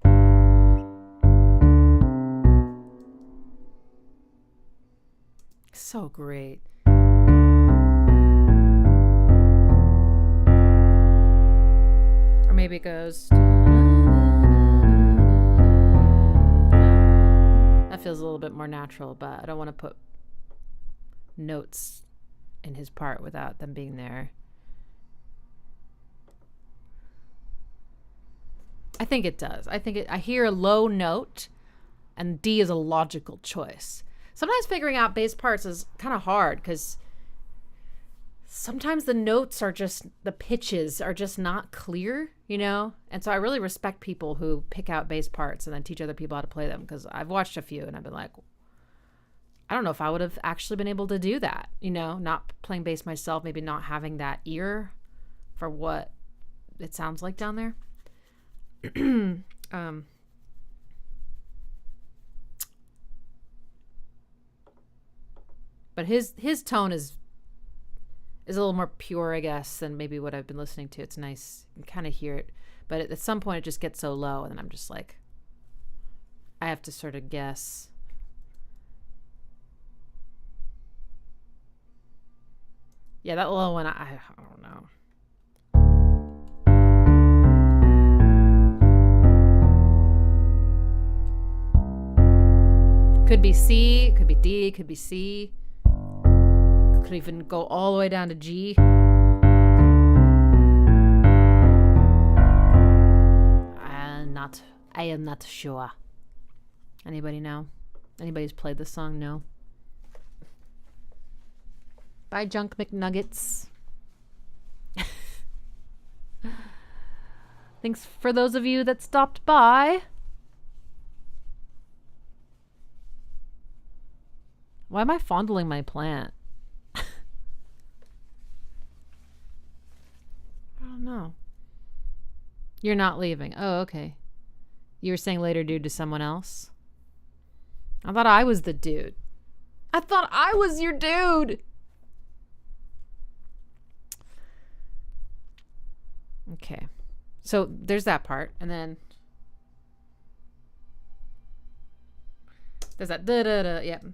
it? So great. Maybe it goes. That feels a little bit more natural, but I don't want to put notes in his part without them being there. I think it does. I hear a low note, and D is a logical choice. Sometimes figuring out bass parts is kind of hard because sometimes the notes are just, the pitches are just not clear, you know? And so I really respect people who pick out bass parts and then teach other people how to play them, because I've watched a few and I've been like, I don't know if I would have actually been able to do that, you know? Not playing bass myself, maybe not having that ear for what it sounds like down there. But his tone is a little more pure, I guess, than maybe what I've been listening to. It's nice. You can kind of hear it. But at some point, it just gets so low, and then I'm just like, I have to sort of guess. Yeah, that low one, I don't know. Could be C, could be D, could be C. Could even go all the way down to G. I am not sure. Anybody know? Anybody's played this song? No. Bye, Junk McNuggets. Thanks for those of you that stopped by. Why am I fondling my plant? I don't know. You're not leaving. Oh, okay. You were saying later dude to someone else? I thought I was the dude. I thought I was your dude. Okay. So there's that part. And then there's that da-da-da. Yep.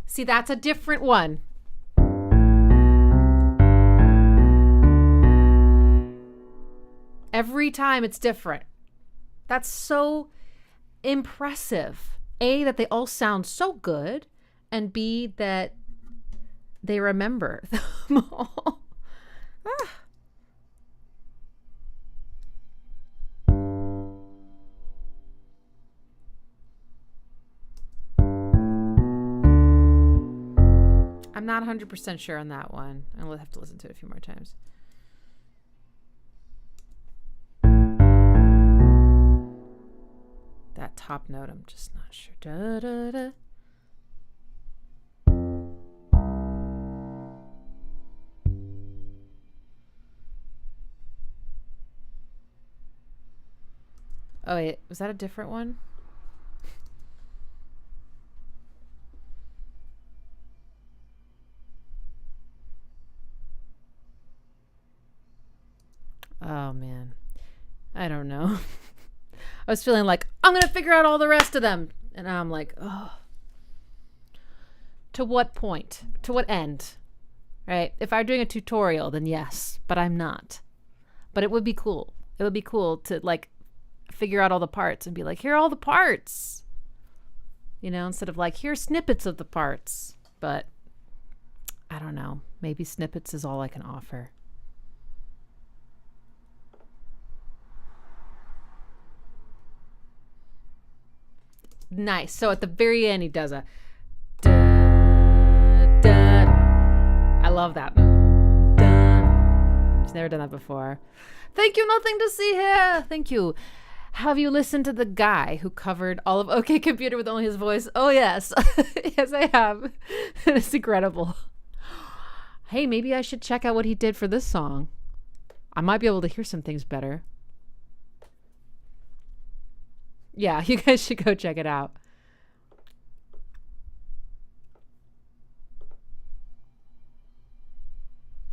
See, that's a different one. Every time it's different. That's so impressive. A, that they all sound so good, and B, that they remember them all. I'm not 100% sure on that one. I'll have to listen to it a few more times. That top note, I'm just not sure. Da, da, da. Oh wait, was that a different one? Oh man, I don't know. I was feeling like, I'm going to figure out all the rest of them. And now I'm like, oh. To what point? To what end? Right? If I were doing a tutorial, then yes, but I'm not. But it would be cool. It would be cool to like figure out all the parts and be like, here are all the parts. You know, instead of like, here's snippets of the parts. But I don't know. Maybe snippets is all I can offer. Nice. So at the very end, he does a da, da. I love that. Da. He's never done that before. Thank you, Nothing to See Here. Thank you. Have you listened to the guy who covered all of OK Computer with only his voice? Oh, yes. Yes, I have. It's incredible. Hey, maybe I should check out what he did for this song. I might be able to hear some things better. Yeah, you guys should go check it out.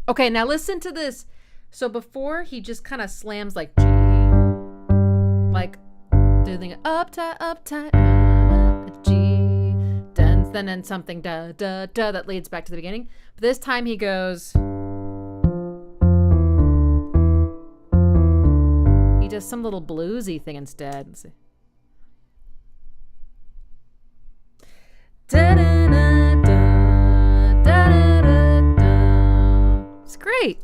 Okay, now listen to this. So before, he just kind of slams like G. Like, doing up, tight, G. Then something da, da, da that leads back to the beginning. But this time he goes. He does some little bluesy thing instead. Let's see. Da, da, da, da, da, da, da. It's great.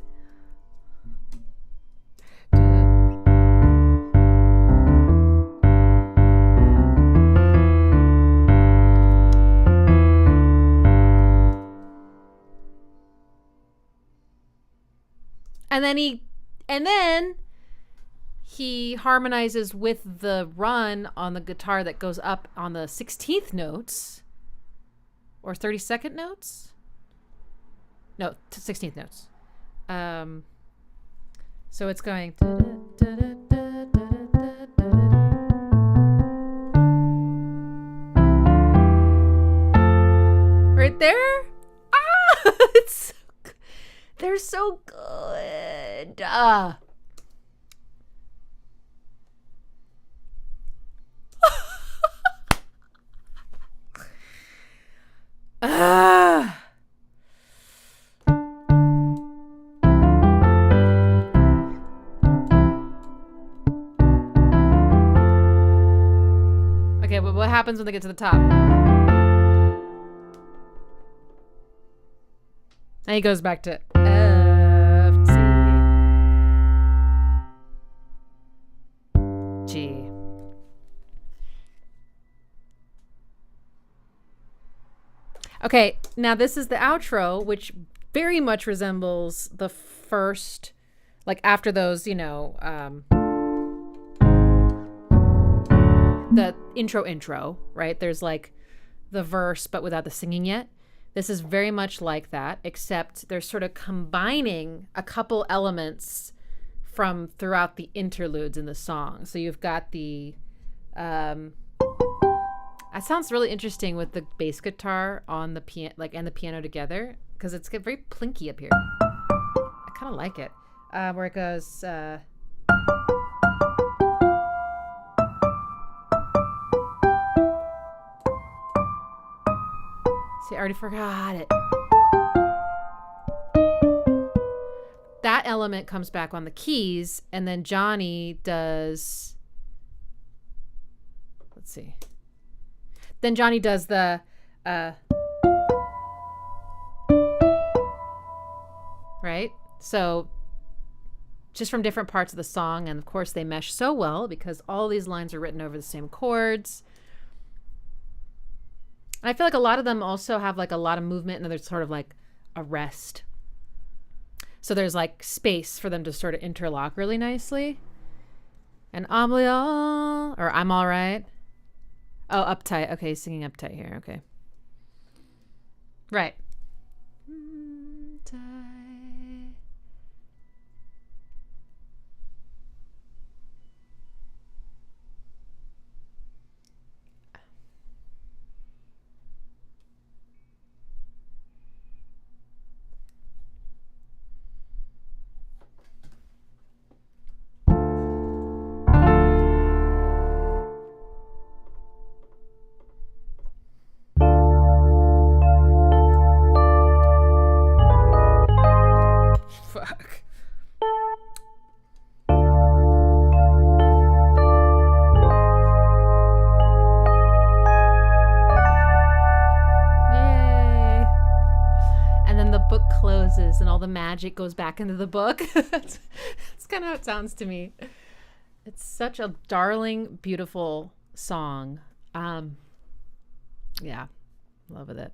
And then he harmonizes with the run on the guitar that goes up on the 16th notes or 32nd notes. No, 16th notes. So it's going right there. Ah, it's they're so good. Okay, but what happens when they get to the top? And he goes back to F, C, G. Okay, now this is the outro, which very much resembles the first, like after those, you know, the intro, right? There's like the verse, but without the singing yet. This is very much like that, except they're sort of combining a couple elements from throughout the interludes in the song. So you've got the, that sounds really interesting with the bass guitar on the piano, like, and the piano together, because it's very plinky up here. I kind of like it, where it goes. See, I already forgot it. That element comes back on the keys, and then Johnny does. Let's see. Then Johnny does the. Right? So, just from different parts of the song, and of course they mesh so well because all these lines are written over the same chords. And I feel like a lot of them also have like a lot of movement, and there's sort of like a rest. So there's like space for them to sort of interlock really nicely. And I'm all right. Oh, uptight. Okay, singing uptight here. Okay. Right. book closes and all the magic goes back into the book. That's kind of how it sounds to me. It's such a darling, beautiful song. Yeah, love it.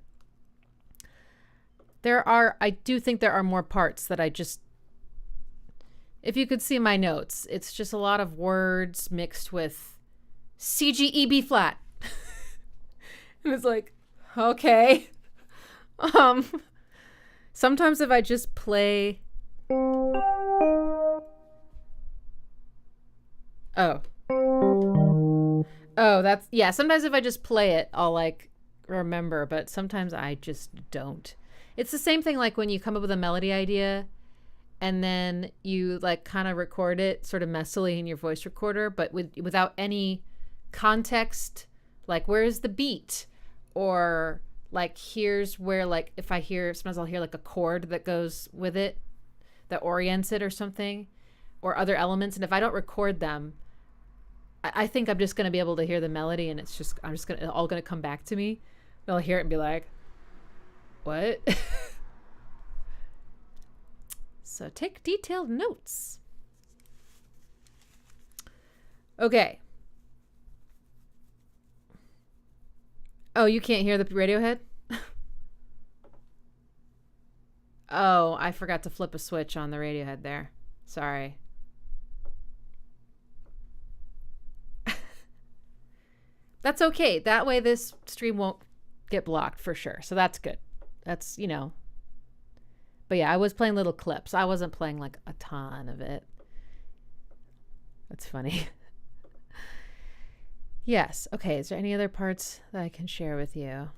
I do think there are more parts that I just, if you could see my notes, it's just a lot of words mixed with CGE B flat. And it's like, okay. Sometimes if I just play. Oh, that's, yeah. Sometimes if I just play it, I'll like remember, but sometimes I just don't. It's the same thing like when you come up with a melody idea and then you like kind of record it sort of messily in your voice recorder, but without any context, like where's the beat, or like here's where, like if I hear, sometimes I'll hear like a chord that goes with it that orients it or something, or other elements, and if I don't record them, I think I'm just going to be able to hear the melody, and it's all going to come back to me. I'll hear it and be like, what? So take detailed notes. Okay. Oh, you can't hear the Radiohead? Oh, I forgot to flip a switch on the Radiohead there. Sorry. That's okay. That way this stream won't get blocked for sure. So that's good. That's, But yeah, I was playing little clips. I wasn't playing like a ton of it. That's funny. Yes. Okay. Is there any other parts that I can share with you?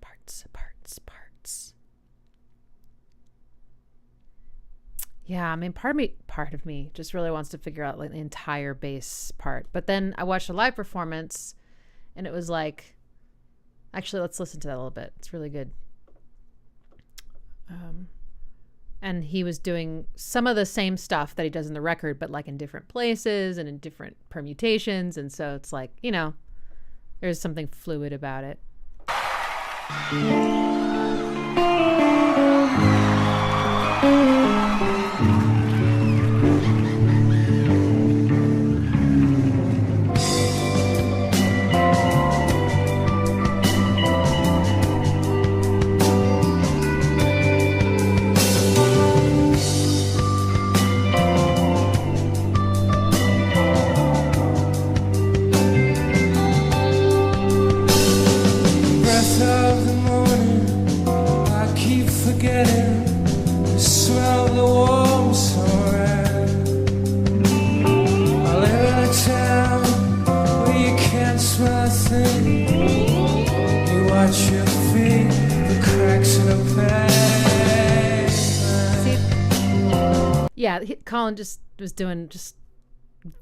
Parts. Yeah, I mean, part of me just really wants to figure out like the entire bass part. But then I watched a live performance and it was like, actually, let's listen to that a little bit. It's really good. And he was doing some of the same stuff that he does in the record, but like in different places and in different permutations. And so it's like, there's something fluid about it. Yeah, Colin just was doing just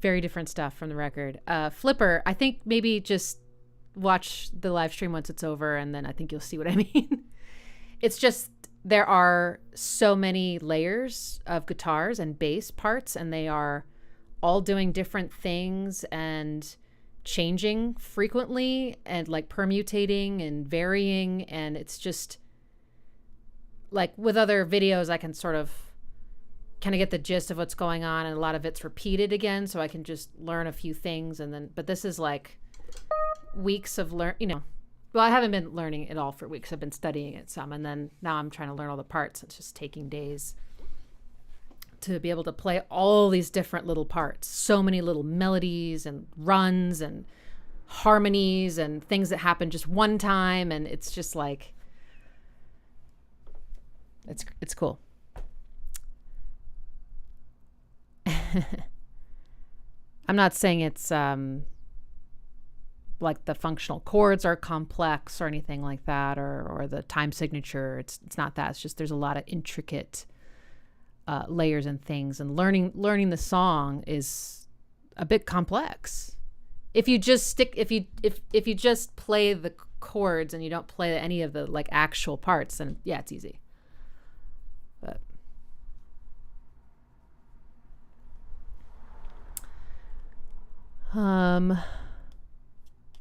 very different stuff from the record. Flipper, I think maybe just watch the live stream once it's over, and then I think you'll see what I mean. It's just there are so many layers of guitars and bass parts, and they are all doing different things and changing frequently and like permutating and varying. And it's just like with other videos, I can sort of kind of get the gist of what's going on, and a lot of it's repeated again, so I can just learn a few things. And then, but this is like weeks of well, I haven't been learning it all for weeks. I've been studying it some, and then now I'm trying to learn all the parts. It's just taking days to be able to play all these different little parts, so many little melodies and runs and harmonies and things that happen just one time. And it's just like, it's cool. I'm not saying it's like the functional chords are complex or anything like that, or the time signature. It's not that. It's just there's a lot of intricate layers and things, and learning the song is a bit complex. If you just if you just play the chords and you don't play any of the like actual parts, then yeah, it's easy. But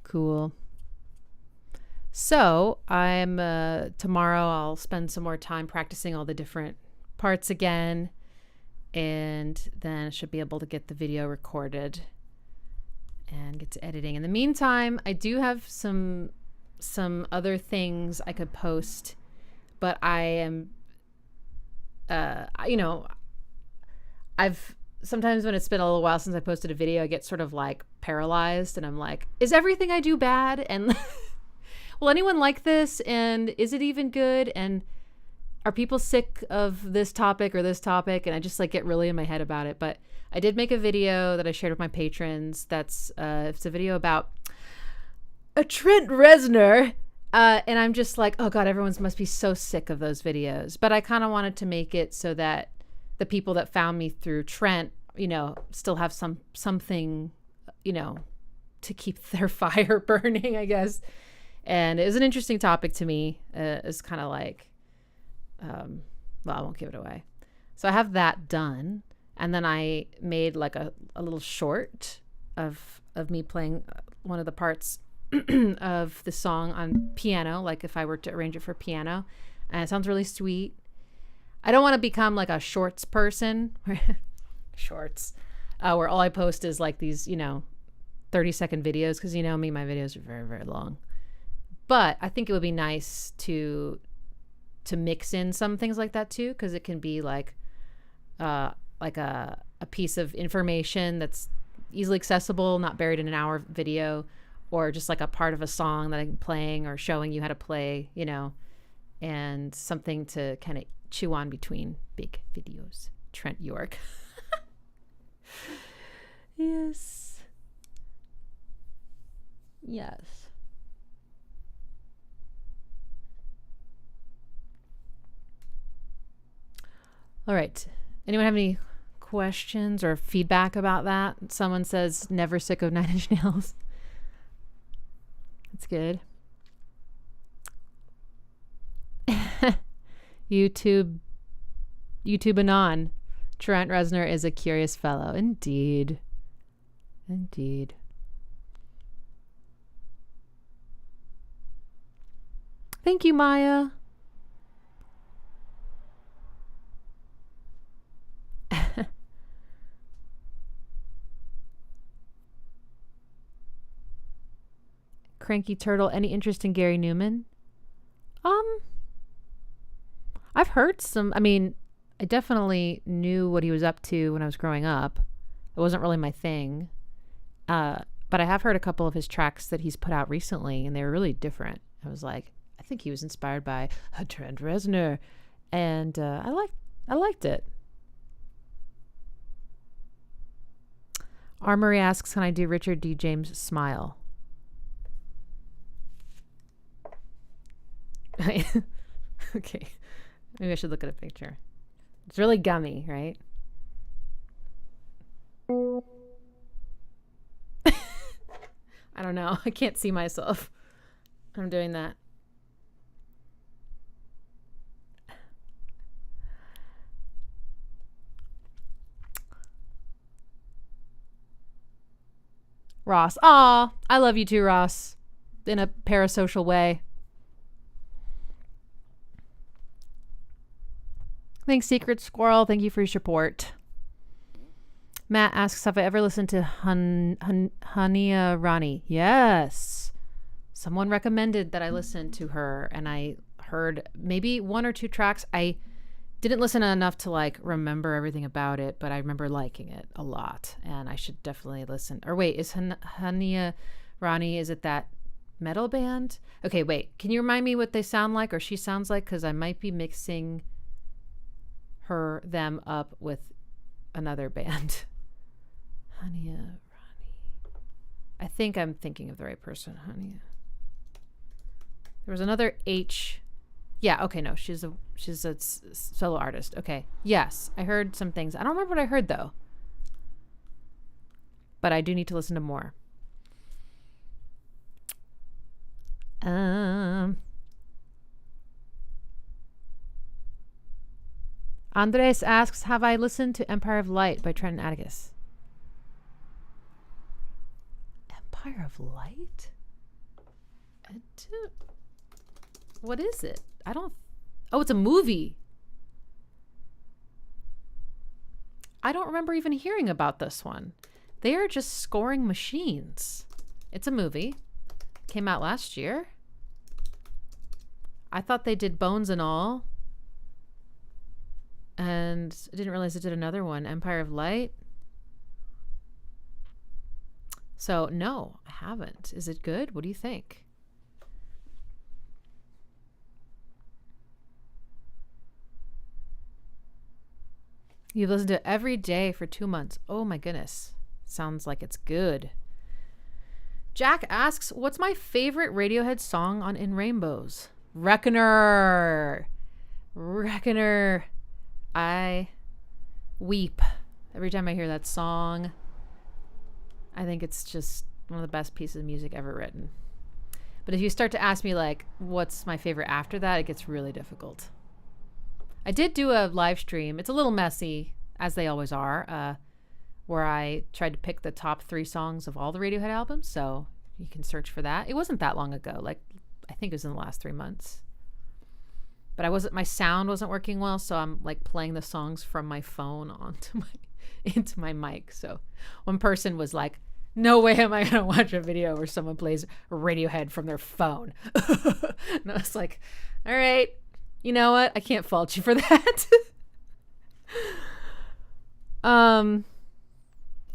cool. So I'm tomorrow I'll spend some more time practicing all the different parts again, and then I should be able to get the video recorded and get to editing. In the meantime, I do have some other things I could post, but I am I've sometimes when it's been a little while since I posted a video, I get sort of like paralyzed, and I'm like, is everything I do bad? And will anyone like this? And is it even good? And are people sick of this topic or this topic? And I just like get really in my head about it. But I did make a video that I shared with my patrons. That's it's a video about a Trent Reznor. And I'm just like, oh God, everyone must be so sick of those videos. But I kind of wanted to make it so that the people that found me through Trent, still have something, to keep their fire burning, I guess. And it was an interesting topic to me. It's kind of like, well, I won't give it away. So I have that done. And then I made like a little short of me playing one of the parts of the song on piano, like if I were to arrange it for piano. And it sounds really sweet. I don't want to become like a shorts person, shorts, where all I post is like these, 30-second videos. Because me, my videos are very, very long. But I think it would be nice to mix in some things like that too, because it can be like a piece of information that's easily accessible, not buried in an hour video, or just like a part of a song that I'm playing or showing you how to play, and something to kind of chew on between big videos. Trent York. Yes. All right. Anyone have any questions or feedback about that? Someone says never sick of Nine Inch Nails. That's good. YouTube Anon. Trent Reznor is a curious fellow. Indeed. Thank you, Maya. Cranky Turtle, any interest in Gary Newman? I've heard some. I definitely knew what he was up to when I was growing up. It wasn't really my thing. But I have heard a couple of his tracks that he's put out recently, and they were really different. I was like, I think he was inspired by Trent Reznor, and I liked it. Armory asks, can I do Richard D. James' Smile? Okay. Maybe I should look at a picture. It's really gummy, right? I don't know. I can't see myself. I'm doing that. Ross. Aw, I love you too, Ross. In a parasocial way. Thanks, Secret Squirrel. Thank you for your support. Matt asks, have I ever listened to Hania Rani? Yes. Someone recommended that I listen to her, and I heard maybe one or two tracks. I didn't listen enough to like remember everything about it, but I remember liking it a lot, and I should definitely listen. Or wait, is Hania Rani, is it that metal band? Okay, wait. Can you remind me what they sound like or she sounds like? Because I might be mixing them up with another band. Hania Rani. I think I'm thinking of the right person. Hania. There was another H. Yeah, okay, no, she's a solo artist. Okay. Yes, I heard some things. I don't remember what I heard though. But I do need to listen to more. Andres asks, have I listened to Empire of Light by Trent and Atticus? Empire of Light? What is it? I don't. Oh, it's a movie. I don't remember even hearing about this one. They are just scoring machines. It's a movie. Came out last year. I thought they did Bones and All. And I didn't realize it did another one, Empire of Light. So, no, I haven't. Is it good? What do you think? You've listened to it every day for 2 months. Oh my goodness. Sounds like it's good. Jack asks, what's my favorite Radiohead song on In Rainbows? Reckoner. Reckoner. I weep every time I hear that song. I think it's just one of the best pieces of music ever written. But if you start to ask me, like, what's my favorite after that, it gets really difficult. I did do a live stream. It's a little messy, as they always are, where I tried to pick the top 3 songs of all the Radiohead albums. So you can search for that. It wasn't that long ago. Like, I think it was in the last 3 months. But my sound wasn't working well, so I'm like playing the songs from my phone into my mic. So one person was like, no way am I gonna watch a video where someone plays Radiohead from their phone. And I was like, all right, you know what? I can't fault you for that.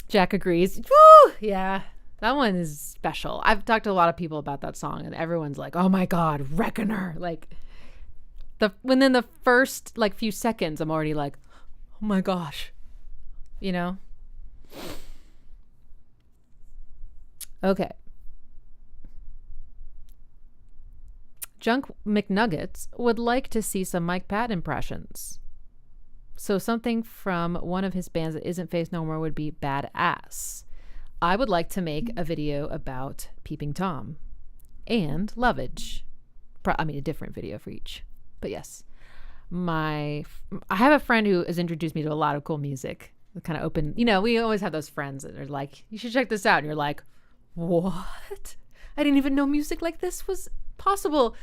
Jack agrees. Woo! Yeah, that one is special. I've talked to a lot of people about that song, and everyone's like, oh my God, Reckoner. Like, within the first like few seconds, I'm already like, oh my gosh, you know? Okay. Junk McNuggets would like to see some Mike Patton impressions. So something from one of his bands that isn't Faith No More would be badass. I would like to make a video about Peeping Tom and Lovage. A different video for each. But yes, I have a friend who has introduced me to a lot of cool music. Kind of open, we always have those friends that are like, you should check this out. And you're like, what? I didn't even know music like this was possible.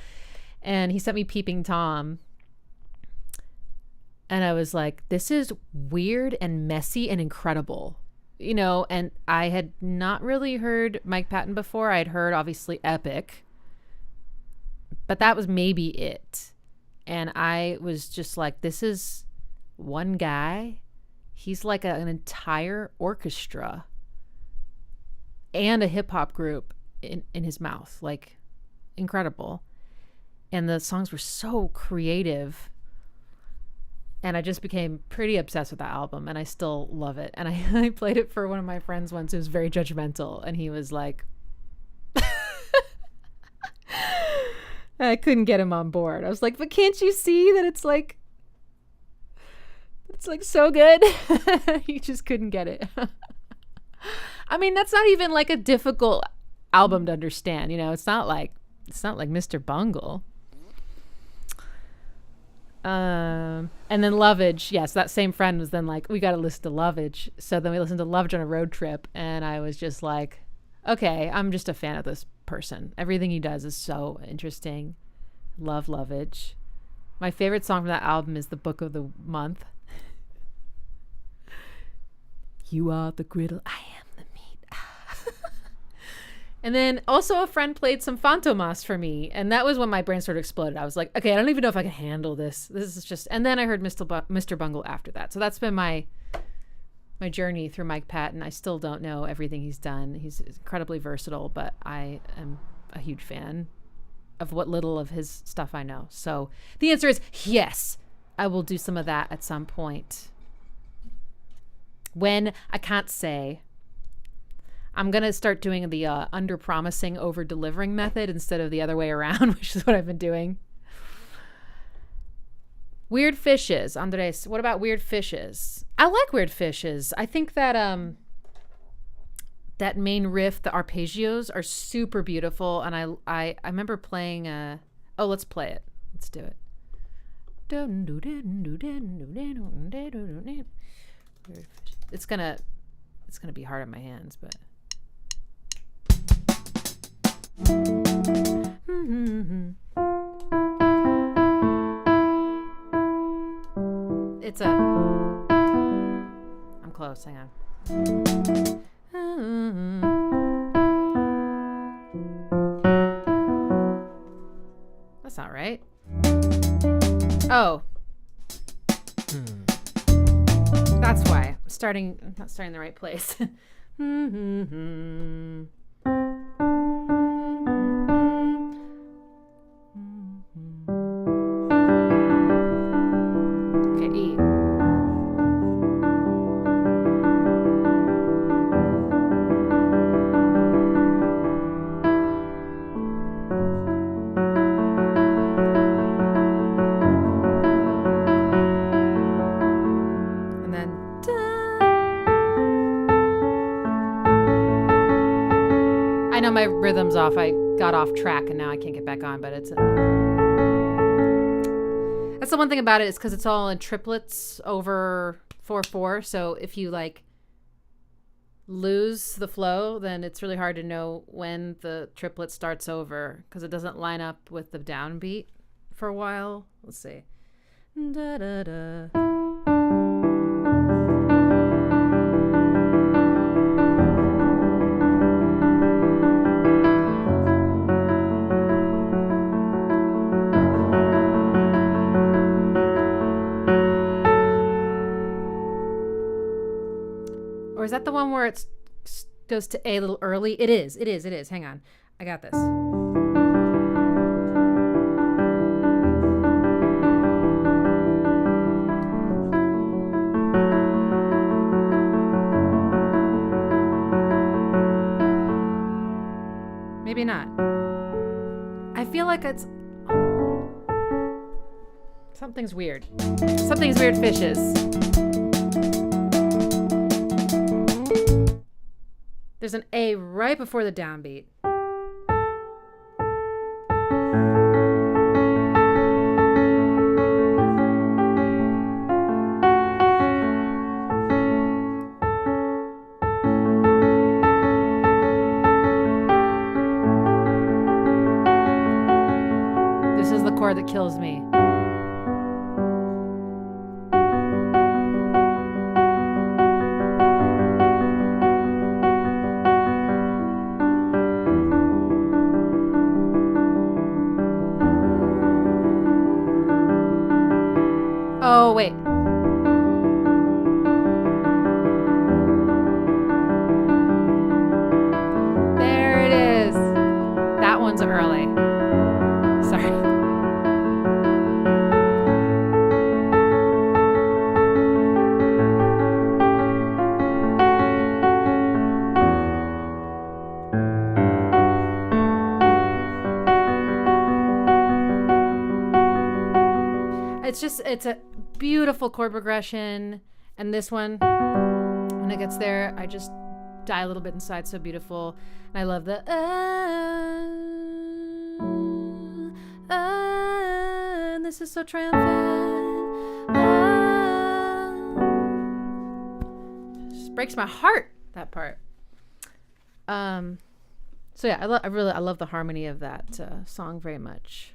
And he sent me Peeping Tom. And I was like, this is weird and messy and incredible. And I had not really heard Mike Patton before. I'd heard obviously Epic, but that was maybe it. And I was just like, this is one guy. He's like an entire orchestra and a hip hop group in his mouth. Like, incredible. And the songs were so creative. And I just became pretty obsessed with that album, and I still love it. And I played it for one of my friends once who was very judgmental, and he was like, I couldn't get him on board. I was like, but can't you see that it's like so good? He just couldn't get it. I mean, that's not even like a difficult album to understand. It's not like Mr. Bungle. And then Lovage, yes, that same friend was then like, we got to listen to Lovage. So then we listened to Lovage on a road trip, and I was just like, okay, I'm just a fan of this person. Everything he does is so interesting. Love Lovage. My favorite song from that album is The Book of the Month. You are the griddle, I am the meat. And then also a friend played some Fantomas for me, and that was when my brain sort of exploded. I was like, okay, I don't even know if I can handle this. This is just, and then I heard Mr. Bungle after that. So that's been my journey through Mike Patton. I still don't know everything he's done. He's incredibly versatile, but I am a huge fan of what little of his stuff I know. So the answer is yes, I will do some of that at some point. When, I can't say. I'm going to start doing the under-promising, over-delivering method instead of the other way around, which is what I've been doing. Weird fishes. Andres, what about weird fishes? I like weird fishes. I think that that main riff, the arpeggios, are super beautiful. And I remember playing... let's play it. Let's do it. It's gonna be hard on my hands, but... It's a... I'm close. Hang on. That's not right. Oh. That's why. I'm not starting in the right place. Okay, E. I know my rhythm's off. I got off track and now I can't get back on, but that's the one thing about it is because it's all in triplets over 4/4. So if you like lose the flow, then it's really hard to know when the triplet starts over because it doesn't line up with the downbeat for a while. Let's see. Da, da, da. Or is that the one where it goes to A a little early? It is. Hang on. I got this. Maybe not. I feel like it's... Something's weird. Something's weird fishes. There's an A right before the downbeat. This is the chord that kills me. Oh, wait. There it is. That one's early. Sorry. It's a beautiful chord progression. And this one, when it gets there, I just die a little bit inside. So beautiful. And I love the and this is so triumphant. Just breaks my heart, that part. So yeah, I love the harmony of that song very much.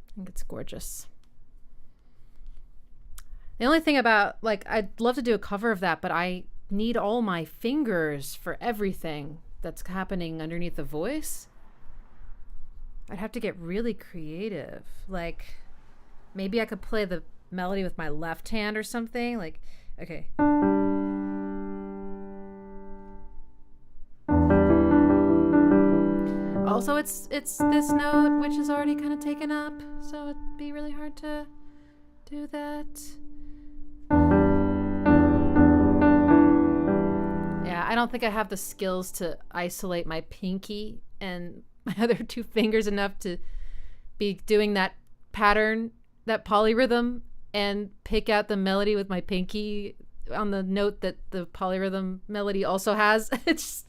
I think it's gorgeous. The only thing about, like, I'd love to do a cover of that, but I need all my fingers for everything that's happening underneath the voice. I'd have to get really creative. Like, maybe I could play the melody with my left hand or something. Like, okay. Also, it's this note, which is already kind of taken up, so it'd be really hard to do that. Yeah, I don't think I have the skills to isolate my pinky and my other two fingers enough to be doing that pattern, that polyrhythm, and pick out the melody with my pinky on the note that the polyrhythm melody also has. It's just,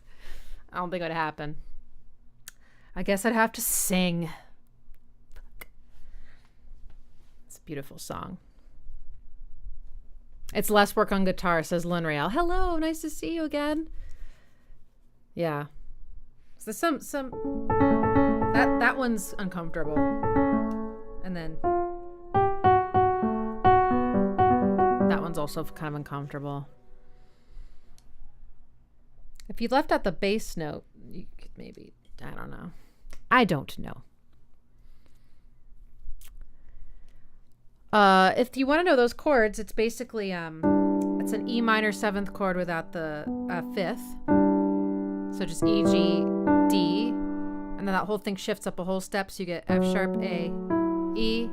I don't think it would happen. I guess I'd have to sing. It's a beautiful song. It's less work on guitar, says Lunreal. Hello, nice to see you again. Yeah. So that one's uncomfortable. And then that one's also kind of uncomfortable. If you left out the bass note, you could maybe, I don't know. I don't know. If you want to know those chords, it's basically, it's an E minor 7th chord without the 5th. So just E, G, D. And then that whole thing shifts up a whole step. So you get F sharp, A, E.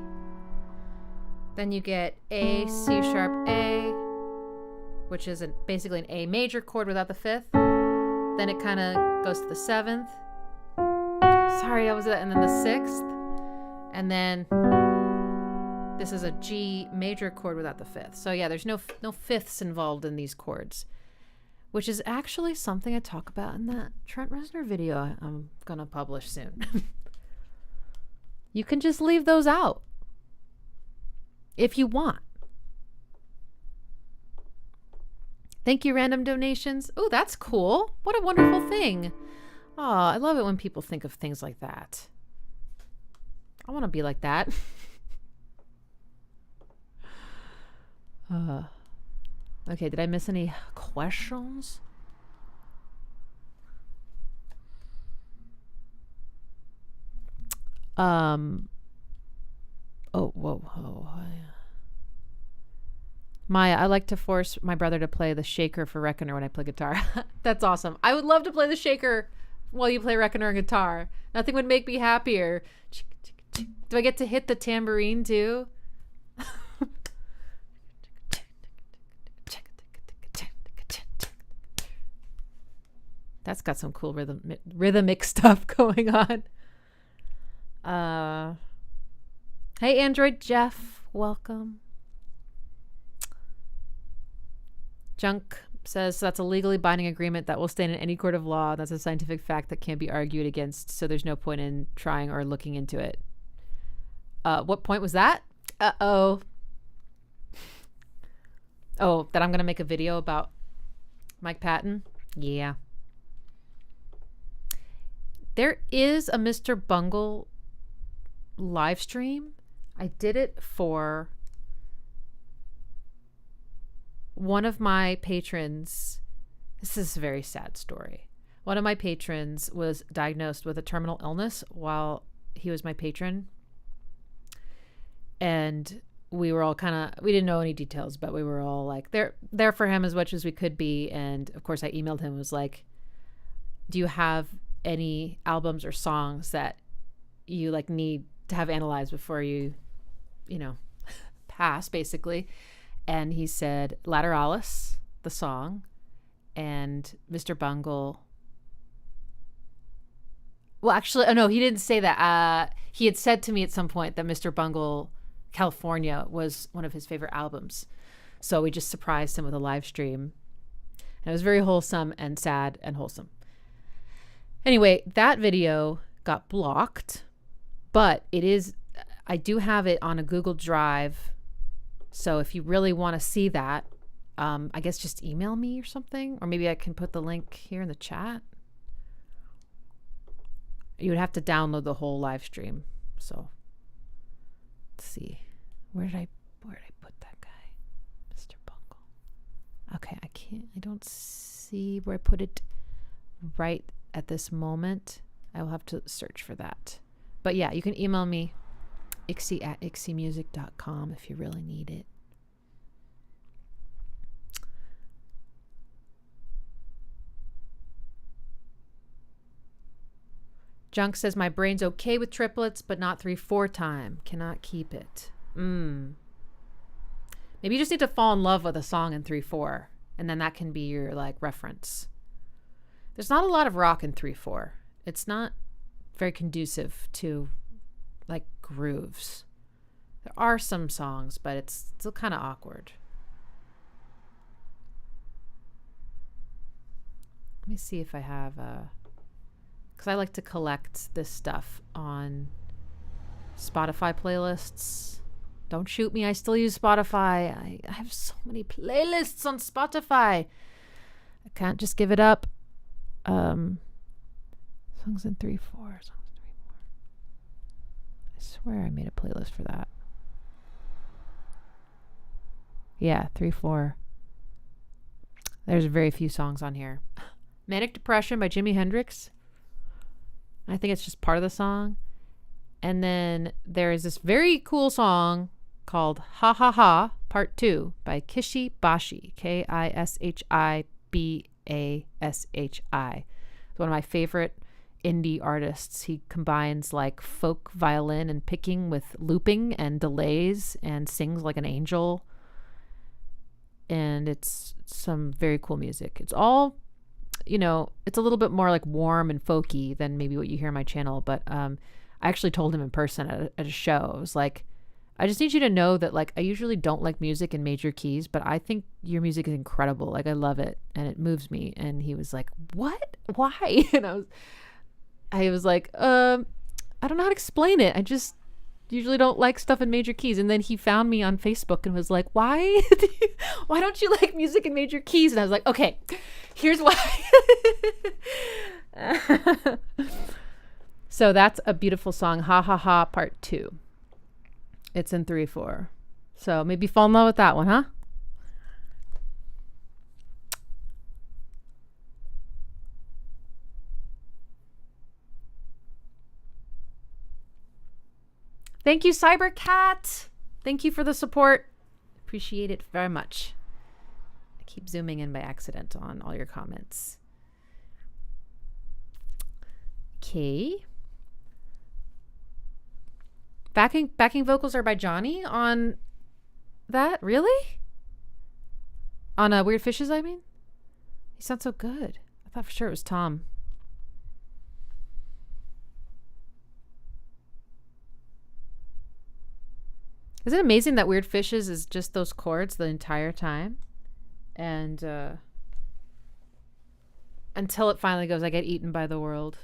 Then you get A, C sharp, A, which is basically an A major chord without the 5th. Then it kind of goes to the 7th. Sorry, that was it. And then the 6th. And then this is a G major chord without the 5th. So yeah, there's no fifths involved in these chords, which is actually something I talk about in that Trent Reznor video I'm going to publish soon. You can just leave those out if you want. Thank you, random donations. Oh, that's cool. What a wonderful thing. Oh, I love it when people think of things like that. I want to be like that. Okay, did I miss any questions? Oh, whoa. Maya, I like to force my brother to play the shaker for Reckoner when I play guitar. That's awesome. I would love to play the shaker while you play Reckoner on guitar. Nothing would make me happier. Do I get to hit the tambourine too? That's got some cool rhythmic stuff going on. Hey, Android Jeff, welcome. Junk says that's a legally binding agreement that will stand in any court of law. That's a scientific fact that can't be argued against, so there's no point in trying or looking into it. What point was that? Oh, that I'm going to make a video about Mike Patton? Yeah. There is a Mr. Bungle live stream. I did it for one of my patrons. This is a very sad story. One of my patrons was diagnosed with a terminal illness while he was my patron. And we were all we didn't know any details, but we were all like there for him as much as we could be. And of course I emailed him, was like, do you have any albums or songs that you like need to have analyzed before you pass, basically? And he said Lateralis, the song, and Mr. Bungle. Well, actually, oh no, he didn't say that. He had said to me at some point that Mr. Bungle California was one of his favorite albums. So we just surprised him with a live stream. And it was very wholesome and sad and wholesome. Anyway, that video got blocked, but I do have it on a Google Drive. So if you really want to see that, I guess just email me or something, or maybe I can put the link here in the chat. You would have to download the whole live stream. So let's see. Where did I put that guy? Mr. Bungle. Okay, I don't see where I put it right at this moment. I will have to search for that. But yeah, you can email me, ixie@ixiemusic.com, if you really need it. Junk says, my brain's okay with triplets, but not 3/4 time. Cannot keep it. Maybe you just need to fall in love with a song in 3/4, and then that can be your reference. There's not a lot of rock in 3/4. It's not very conducive to grooves. There are some songs, but it's still kind of awkward. Let me see if I have because I like to collect this stuff on Spotify playlists. Don't shoot me. I still use Spotify. I have so many playlists on Spotify. I can't just give it up. Songs in 3/4. I swear I made a playlist for that. Yeah, 3/4. There's very few songs on here. Manic Depression by Jimi Hendrix. I think it's just part of the song. And then there is this very cool song called Ha Ha Ha Part 2 by Kishi Bashi. Kishibashi. It's one of my favorite indie artists. He combines like folk violin and picking with looping and delays and sings like an angel. And it's some very cool music. It's all, it's a little bit more like warm and folky than maybe what you hear on my channel. But I actually told him in person at a show. I was like, I just need you to know that like I usually don't like music in major keys, but I think your music is incredible. Like I love it and it moves me. And he was like, "What? Why?" And I was like, I don't know how to explain it. I just usually don't like stuff in major keys. And then he found me on Facebook and was like, why don't you like music in major keys? And I was like, okay, here's why. So that's a beautiful song, Ha Ha Ha Part 2. It's in 3/4. So maybe fall in love with that one, huh? Thank you, Cybercat. Thank you for the support. Appreciate it very much. I keep zooming in by accident on all your comments. Okay. Backing vocals are by Johnny on that? Really? On Weird Fishes, I mean? He sounds so good. I thought for sure it was Tom. Is it amazing that Weird Fishes is just those chords the entire time? And until it finally goes, I get eaten by the world.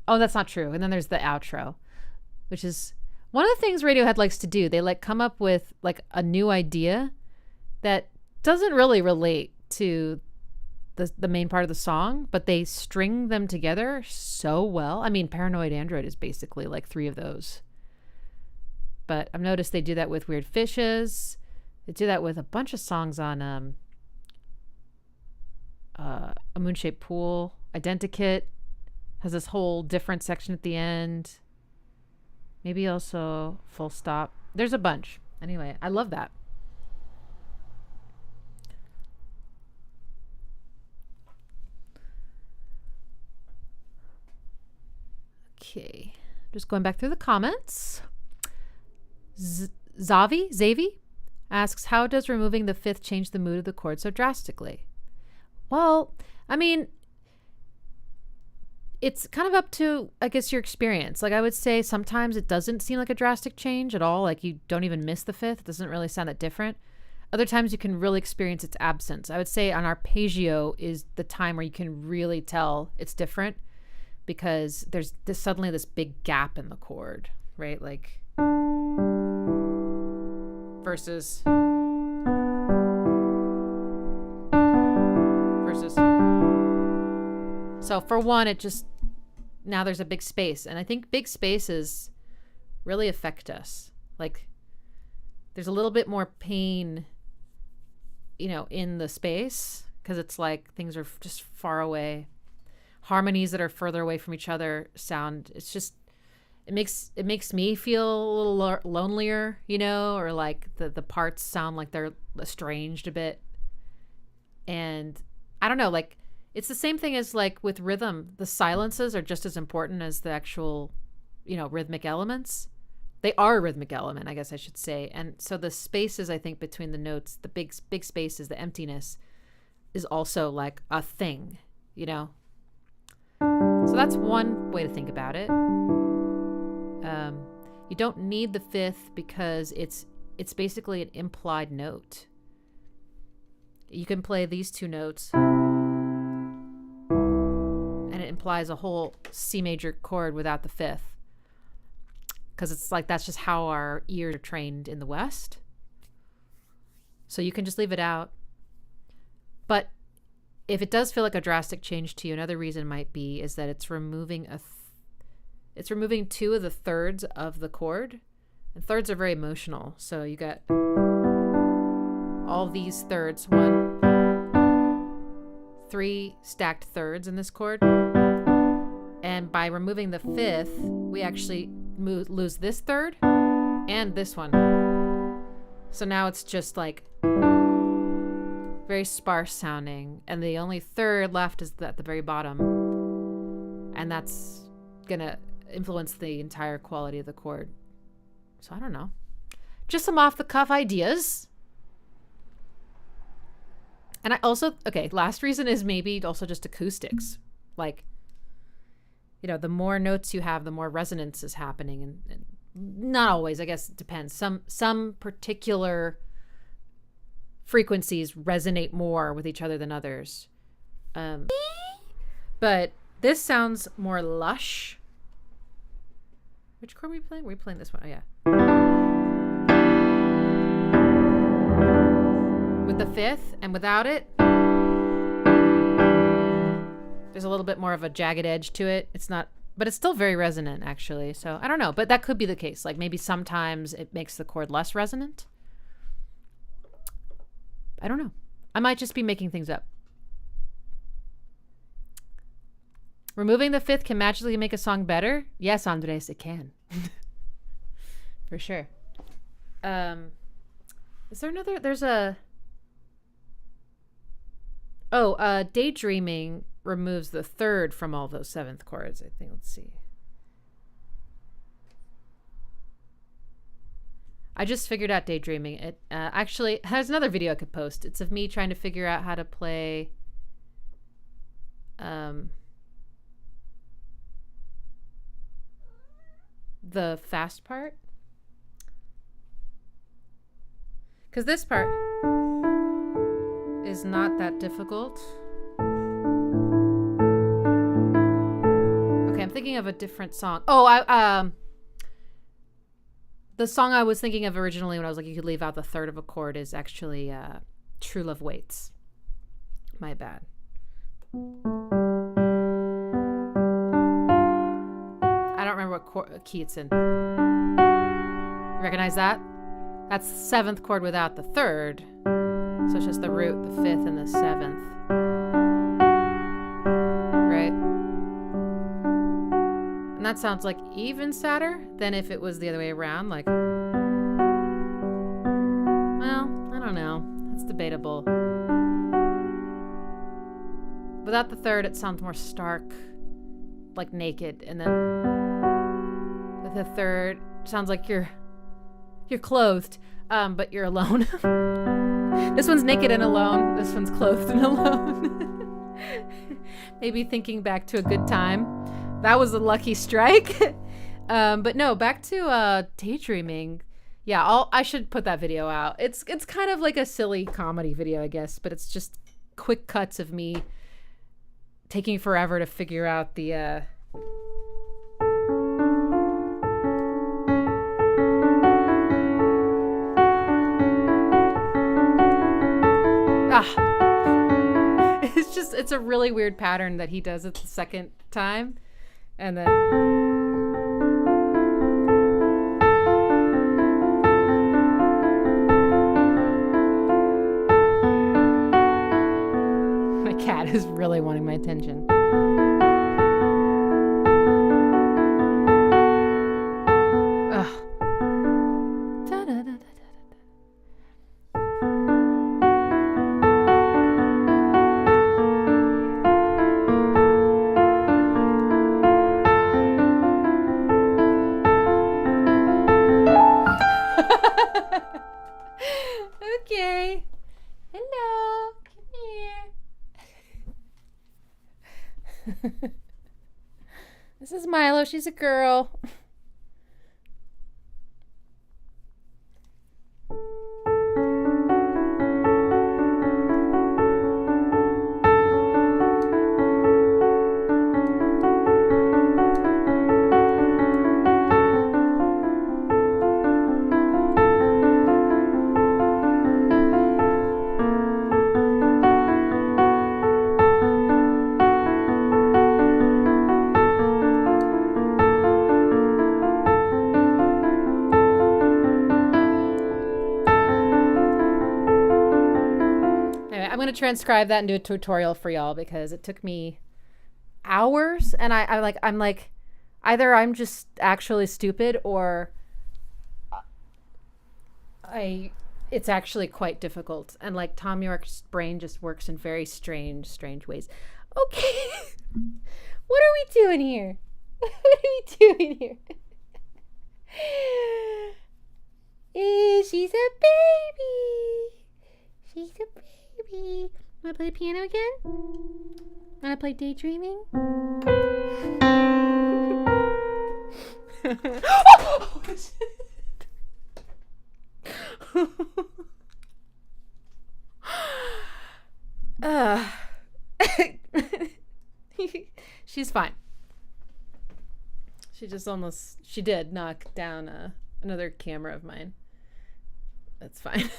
Oh, that's not true. And then there's the outro, which is one of the things Radiohead likes to do. They like come up with like a new idea that doesn't really relate to the main part of the song, but they string them together so well. I mean, Paranoid Android is basically like 3 of those. But I've noticed they do that with Weird Fishes. They do that with a bunch of songs on A Moon-Shaped Pool. Identikit has this whole different section at the end. Maybe also Full Stop. There's a bunch. Anyway, I love that. Okay. Just going back through the comments. Zavi asks, how does removing the 5th change the mood of the chord so drastically? Well, I mean, it's kind of up to, I guess, your experience. Like I would say sometimes it doesn't seem like a drastic change at all. Like you don't even miss the 5th. It doesn't really sound that different. Other times you can really experience its absence. I would say on Arpeggio is the time where you can really tell it's different because there's suddenly this big gap in the chord, right? Like versus. So for one, it just, now there's a big space. And I think big spaces really affect us. Like there's a little bit more pain, in the space because it's like things are just far away. Harmonies that are further away from each other sound, it's just, it makes me feel a little lonelier, or like the parts sound like they're estranged a bit. And I don't know, like, it's the same thing as like with rhythm. The silences are just as important as the actual, rhythmic elements. They are a rhythmic element, I guess I should say. And so the spaces, I think, between the notes, the big spaces, the emptiness is also like a thing, So that's one way to think about it. You don't need the 5th because it's basically an implied note. You can play these 2 notes and it implies a whole C major chord without the 5th. Because it's like that's just how our ears are trained in the West. So you can just leave it out. But if it does feel like a drastic change to you, another reason might be is that it's removing 2 of the thirds of the chord. And thirds are very emotional. So you got all these thirds, 3 stacked thirds in this chord. And by removing the 5th, we actually lose this third and this one. So now it's just like very sparse sounding. And the only third left is at the very bottom. And that's going to influence the entire quality of the chord. So I don't know. Just some off the cuff ideas. And I also, okay, last reason is maybe also just acoustics. Like, you know, the more notes you have, the more resonance is happening. And not always, I guess it depends. Some particular frequencies resonate more with each other than others. But this sounds more lush. Which chord are we playing? We're playing this one. Oh, yeah. With the 5th and without it, there's a little bit more of a jagged edge to it. It's not, but it's still very resonant actually. So I don't know, but that could be the case. Like maybe sometimes it makes the chord less resonant. I don't know. I might just be making things up. Removing the 5th can magically make a song better? Yes, Andres, it can. For sure. Is there another? There's a... Oh, Daydreaming removes the 3rd from all those 7th chords, I think. Let's see. I just figured out Daydreaming. It actually has another video I could post. It's of me trying to figure out how to play... the fast part, because this part is not that difficult. Okay, I'm thinking of a different song. Oh, the song I was thinking of originally when I was like, you could leave out the 3rd of a chord is actually True Love Waits. My bad. I don't remember what key it's in. Recognize that? That's the 7th chord without the 3rd. So it's just the root, the 5th, and the 7th. Right? And that sounds like even sadder than if it was the other way around. Like, well, I don't know. That's debatable. Without the 3rd, it sounds more stark, like naked, and then with the 3rd, sounds like you're clothed, but you're alone. This one's naked and alone. This one's clothed and alone. Maybe thinking back to a good time. That was a lucky strike. But no, back to Daydreaming. Yeah, I should put that video out. It's kind of like a silly comedy video, I guess, but it's just quick cuts of me taking forever to figure out the it's a really weird pattern that he does it the second time. And then my cat is really wanting my attention. Okay. Hello. Come here. This is Milo. She's a girl. gonna transcribe that and do a tutorial for y'all because it took me hours, and I'm like, either I'm just actually stupid or it's actually quite difficult, and like Tom York's brain just works in very strange ways. Okay, what are we doing here? What are we doing here? She's a baby. She's a baby. Wanna play piano again? Wanna play Daydreaming? Oh, she's fine. She did knock down another camera of mine. That's fine.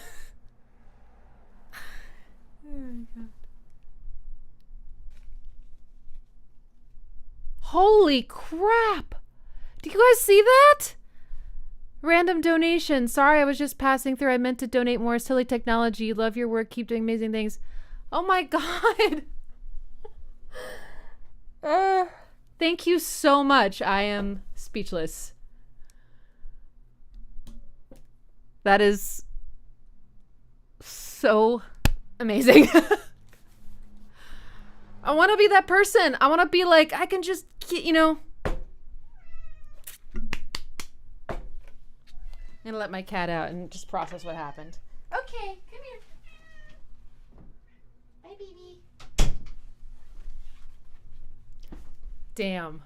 Oh my God. Holy crap! Do you guys see that? Random donation. Sorry, I was just passing through. I meant to donate more. Silly technology. Love your work. Keep doing amazing things. Oh my God. Thank you so much. I am speechless. That is so amazing. I want to be that person. I want to be like, I can just, you know. I'm going to let my cat out and just process what happened. Okay, come here. Bye, baby. Damn.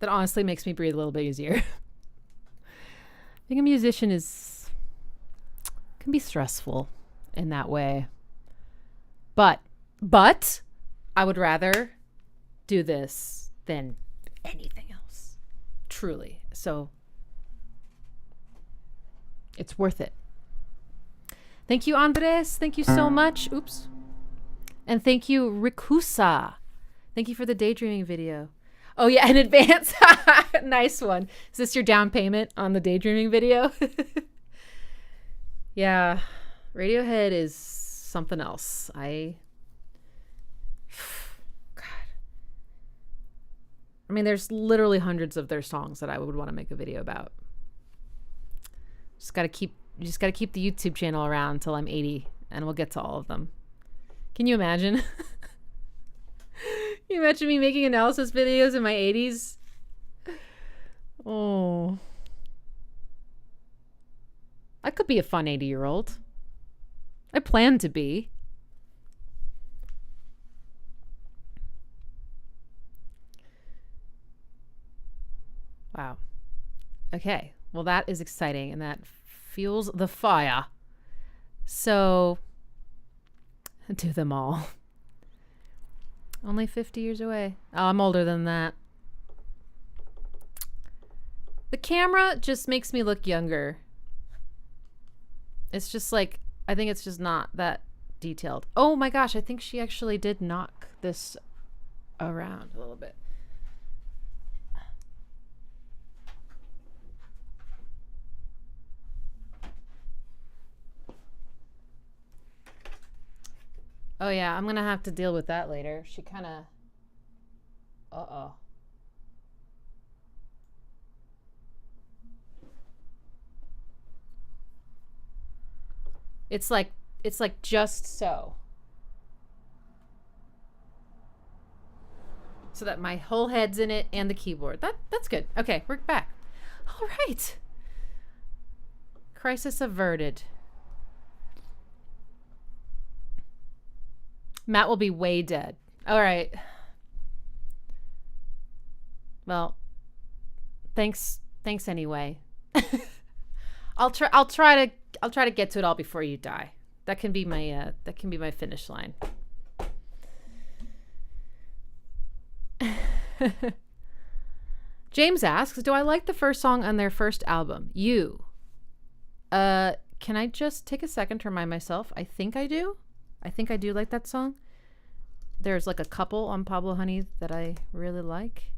That honestly makes me breathe a little bit easier. Being a musician can be stressful in that way. But I would rather do this than anything else. Truly. So it's worth it. Thank you, Andres. Thank you so much. Oops. And thank you, Rikusa. Thank you for the Daydreaming video. Oh, yeah, in advance. Nice one. Is this your down payment on the Daydreaming video? Yeah. Radiohead is something else. God. I mean, there's literally hundreds of their songs that I would want to make a video about. You just got to keep the YouTube channel around until I'm 80, and we'll get to all of them. Can you imagine? Can you imagine me making analysis videos in my 80s? Oh. I could be a fun 80-year-old. I plan to be. Wow. Okay. Well, that is exciting, and that fuels the fire. So, do them all. Only 50 years away. Oh, I'm older than that. The camera just makes me look younger. It's just like, I think it's just not that detailed. Oh my gosh, I think she actually did knock this around a little bit. Oh yeah, I'm gonna have to deal with that later. She kind of... Uh-oh. It's like just so. So that my whole head's in it and the keyboard. That's good. Okay, we're back. All right. Crisis averted. Matt will be way dead. All right. Well, thanks anyway. I'll try to get to it all before you die. That can be my finish line. James asks, "Do I like the first song on their first album? You." Can I just take a second to remind myself? I think I do. I think I do like that song. There's like a couple on Pablo Honey that I really like.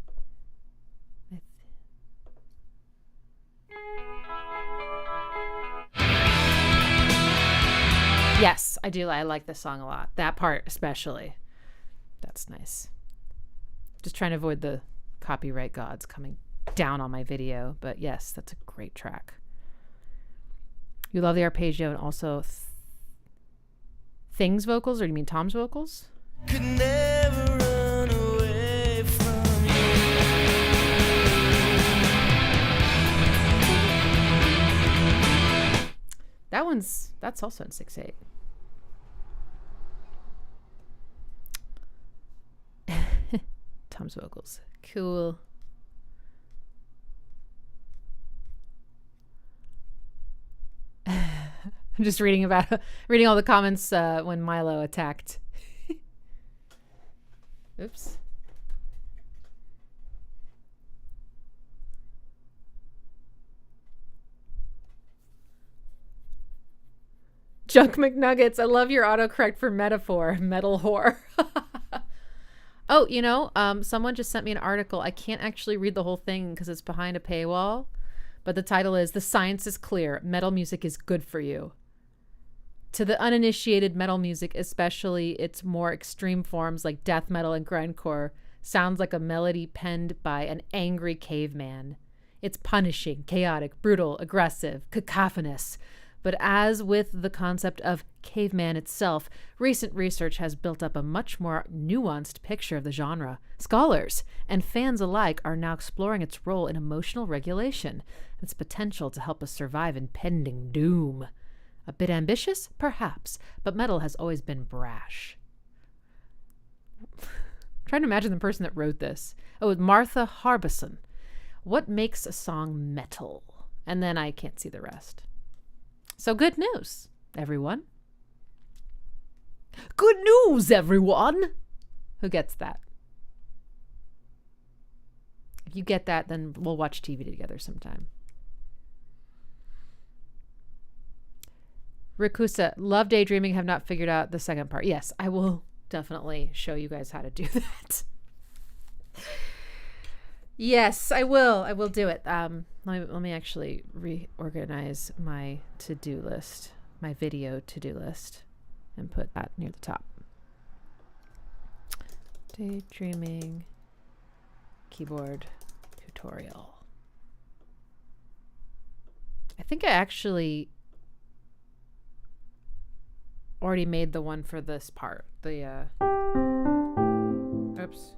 Yes, I do. I like this song a lot. That part especially. That's nice. Just trying to avoid the copyright gods coming down on my video. But yes, that's a great track. You love the arpeggio and also Thing's vocals, or do you mean Tom's vocals? Could never run away from you. That's also in 6/8. Tom's vocals. Cool. I'm just reading all the comments when Milo attacked. Oops. Junk McNuggets, I love your autocorrect for metaphor. Metal whore. Oh, you know, someone just sent me an article. I can't actually read the whole thing because it's behind a paywall. But the title is, "The Science is Clear. Metal Music is Good for You." To the uninitiated, metal music, especially its more extreme forms like death metal and grindcore, sounds like a melody penned by an angry caveman. It's punishing, chaotic, brutal, aggressive, cacophonous. But as with the concept of caveman itself, recent research has built up a much more nuanced picture of the genre. Scholars and fans alike are now exploring its role in emotional regulation, its potential to help us survive impending doom. A bit ambitious? Perhaps, but metal has always been brash. I'm trying to imagine the person that wrote this. Oh, Martha Harbison. What makes a song metal? And then I can't see the rest. So good news, everyone. Good news, everyone. Who gets that? If you get that, then we'll watch TV together sometime. Rikusa, love Daydreaming, have not figured out the second part. Yes, I will definitely show you guys how to do that. Yes, I will. I will do it. Let me actually reorganize my to-do list, my video to-do list, and put that near the top. Daydreaming keyboard tutorial. I think I actually already made the one for this part. The oops.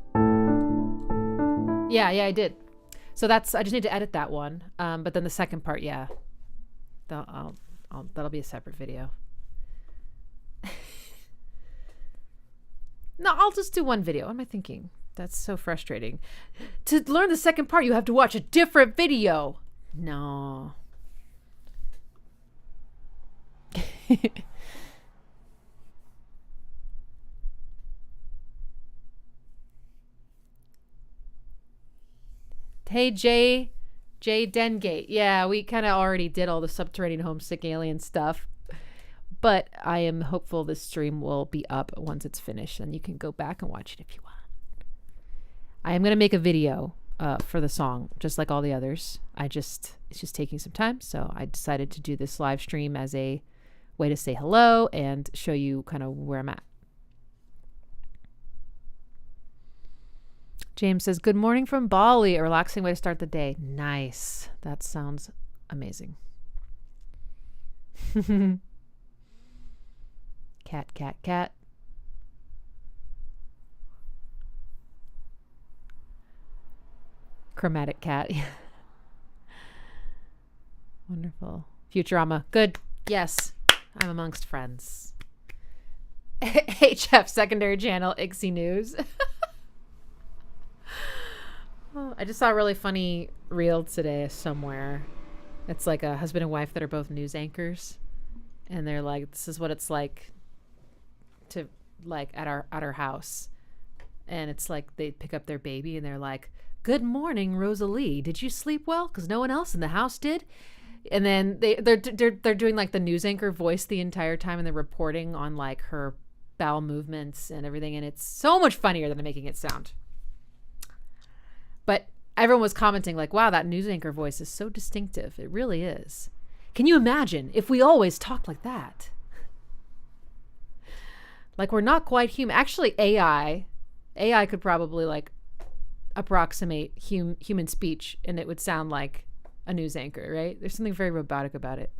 Yeah, I did. So I just need to edit that one. But then the second part, yeah, that'll be a separate video. No, I'll just do one video. What am I thinking? That's so frustrating. To learn the second part, you have to watch a different video. No. Hey, Jay Dengate. Yeah, we kind of already did all the Subterranean Homesick Alien stuff. But I am hopeful this stream will be up once it's finished, and you can go back and watch it if you want. I am going to make a video for the song, just like all the others. It's just taking some time, so I decided to do this live stream as a way to say hello and show you kind of where I'm at. James says, good morning from Bali. A relaxing way to start the day. Nice. That sounds amazing. Cat. Chromatic cat. Wonderful. Futurama. Good. Yes. I'm amongst friends. HF secondary channel, Ixie News. Oh, I just saw a really funny reel today somewhere. It's like a husband and wife that are both news anchors, and they're like, "This is what it's like to at our house," and it's like they pick up their baby and they're like, "Good morning, Rosalie. Did you sleep well? Because no one else in the house did." And then they're doing like the news anchor voice the entire time, and they're reporting on like her bowel movements and everything, and it's so much funnier than I'm making it sound. But everyone was commenting like, wow, that news anchor voice is so distinctive. It really is. Can you imagine if we always talked like that? Like, we're not quite human. Actually, AI could probably like approximate human speech, and it would sound like a news anchor, right? There's something very robotic about it.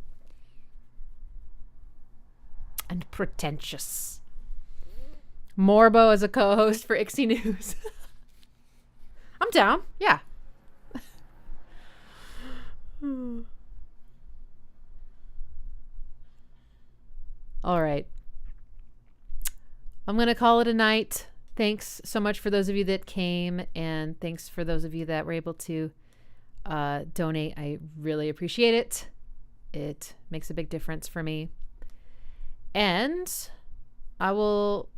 And pretentious. Morbo as a co-host for Ixie News. I'm down. Yeah. All right. I'm going to call it a night. Thanks so much for those of you that came, and thanks for those of you that were able to donate. I really appreciate it. It makes a big difference for me. And I will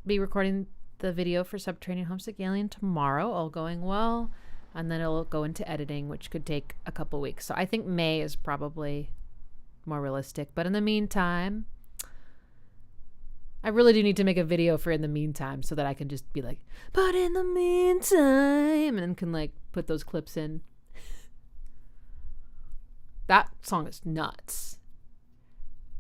be recording the video for Subterranean Homesick Alien tomorrow, all going well. And then it'll go into editing, which could take a couple weeks. So I think May is probably more realistic. But in the meantime, I really do need to make a video for in the meantime so that I can just be like, but in the meantime, and can like put those clips in. That song is nuts.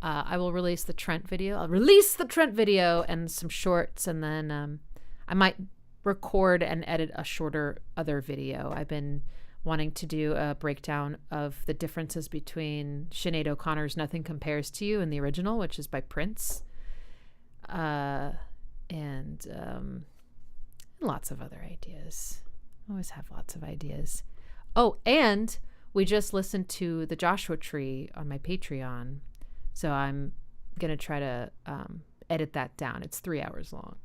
I will release the Trent video. I'll release the Trent video and some shorts, and then I might record and edit a shorter other video. I've been wanting to do a breakdown of the differences between Sinead O'Connor's Nothing Compares to You and the original, which is by Prince. And lots of other ideas. I always have lots of ideas. Oh, and we just listened to The Joshua Tree on my Patreon. So I'm going to try to edit that down. It's 3 hours long.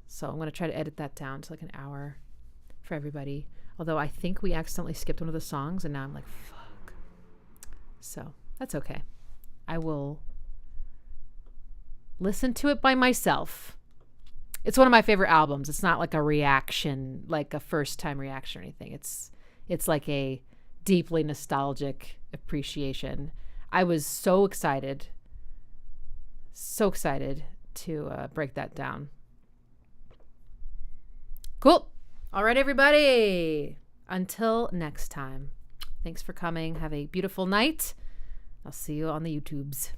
So I'm going to try to edit that down to like an hour for everybody. Although I think we accidentally skipped one of the songs, and now I'm like, fuck. So that's okay. I will listen to it by myself. It's one of my favorite albums. It's not like a reaction, like a first-time reaction or anything. It's like a deeply nostalgic appreciation. I was so excited to break that down. Cool. All right, everybody. Until next time. Thanks for coming. Have a beautiful night. I'll see you on the YouTubes.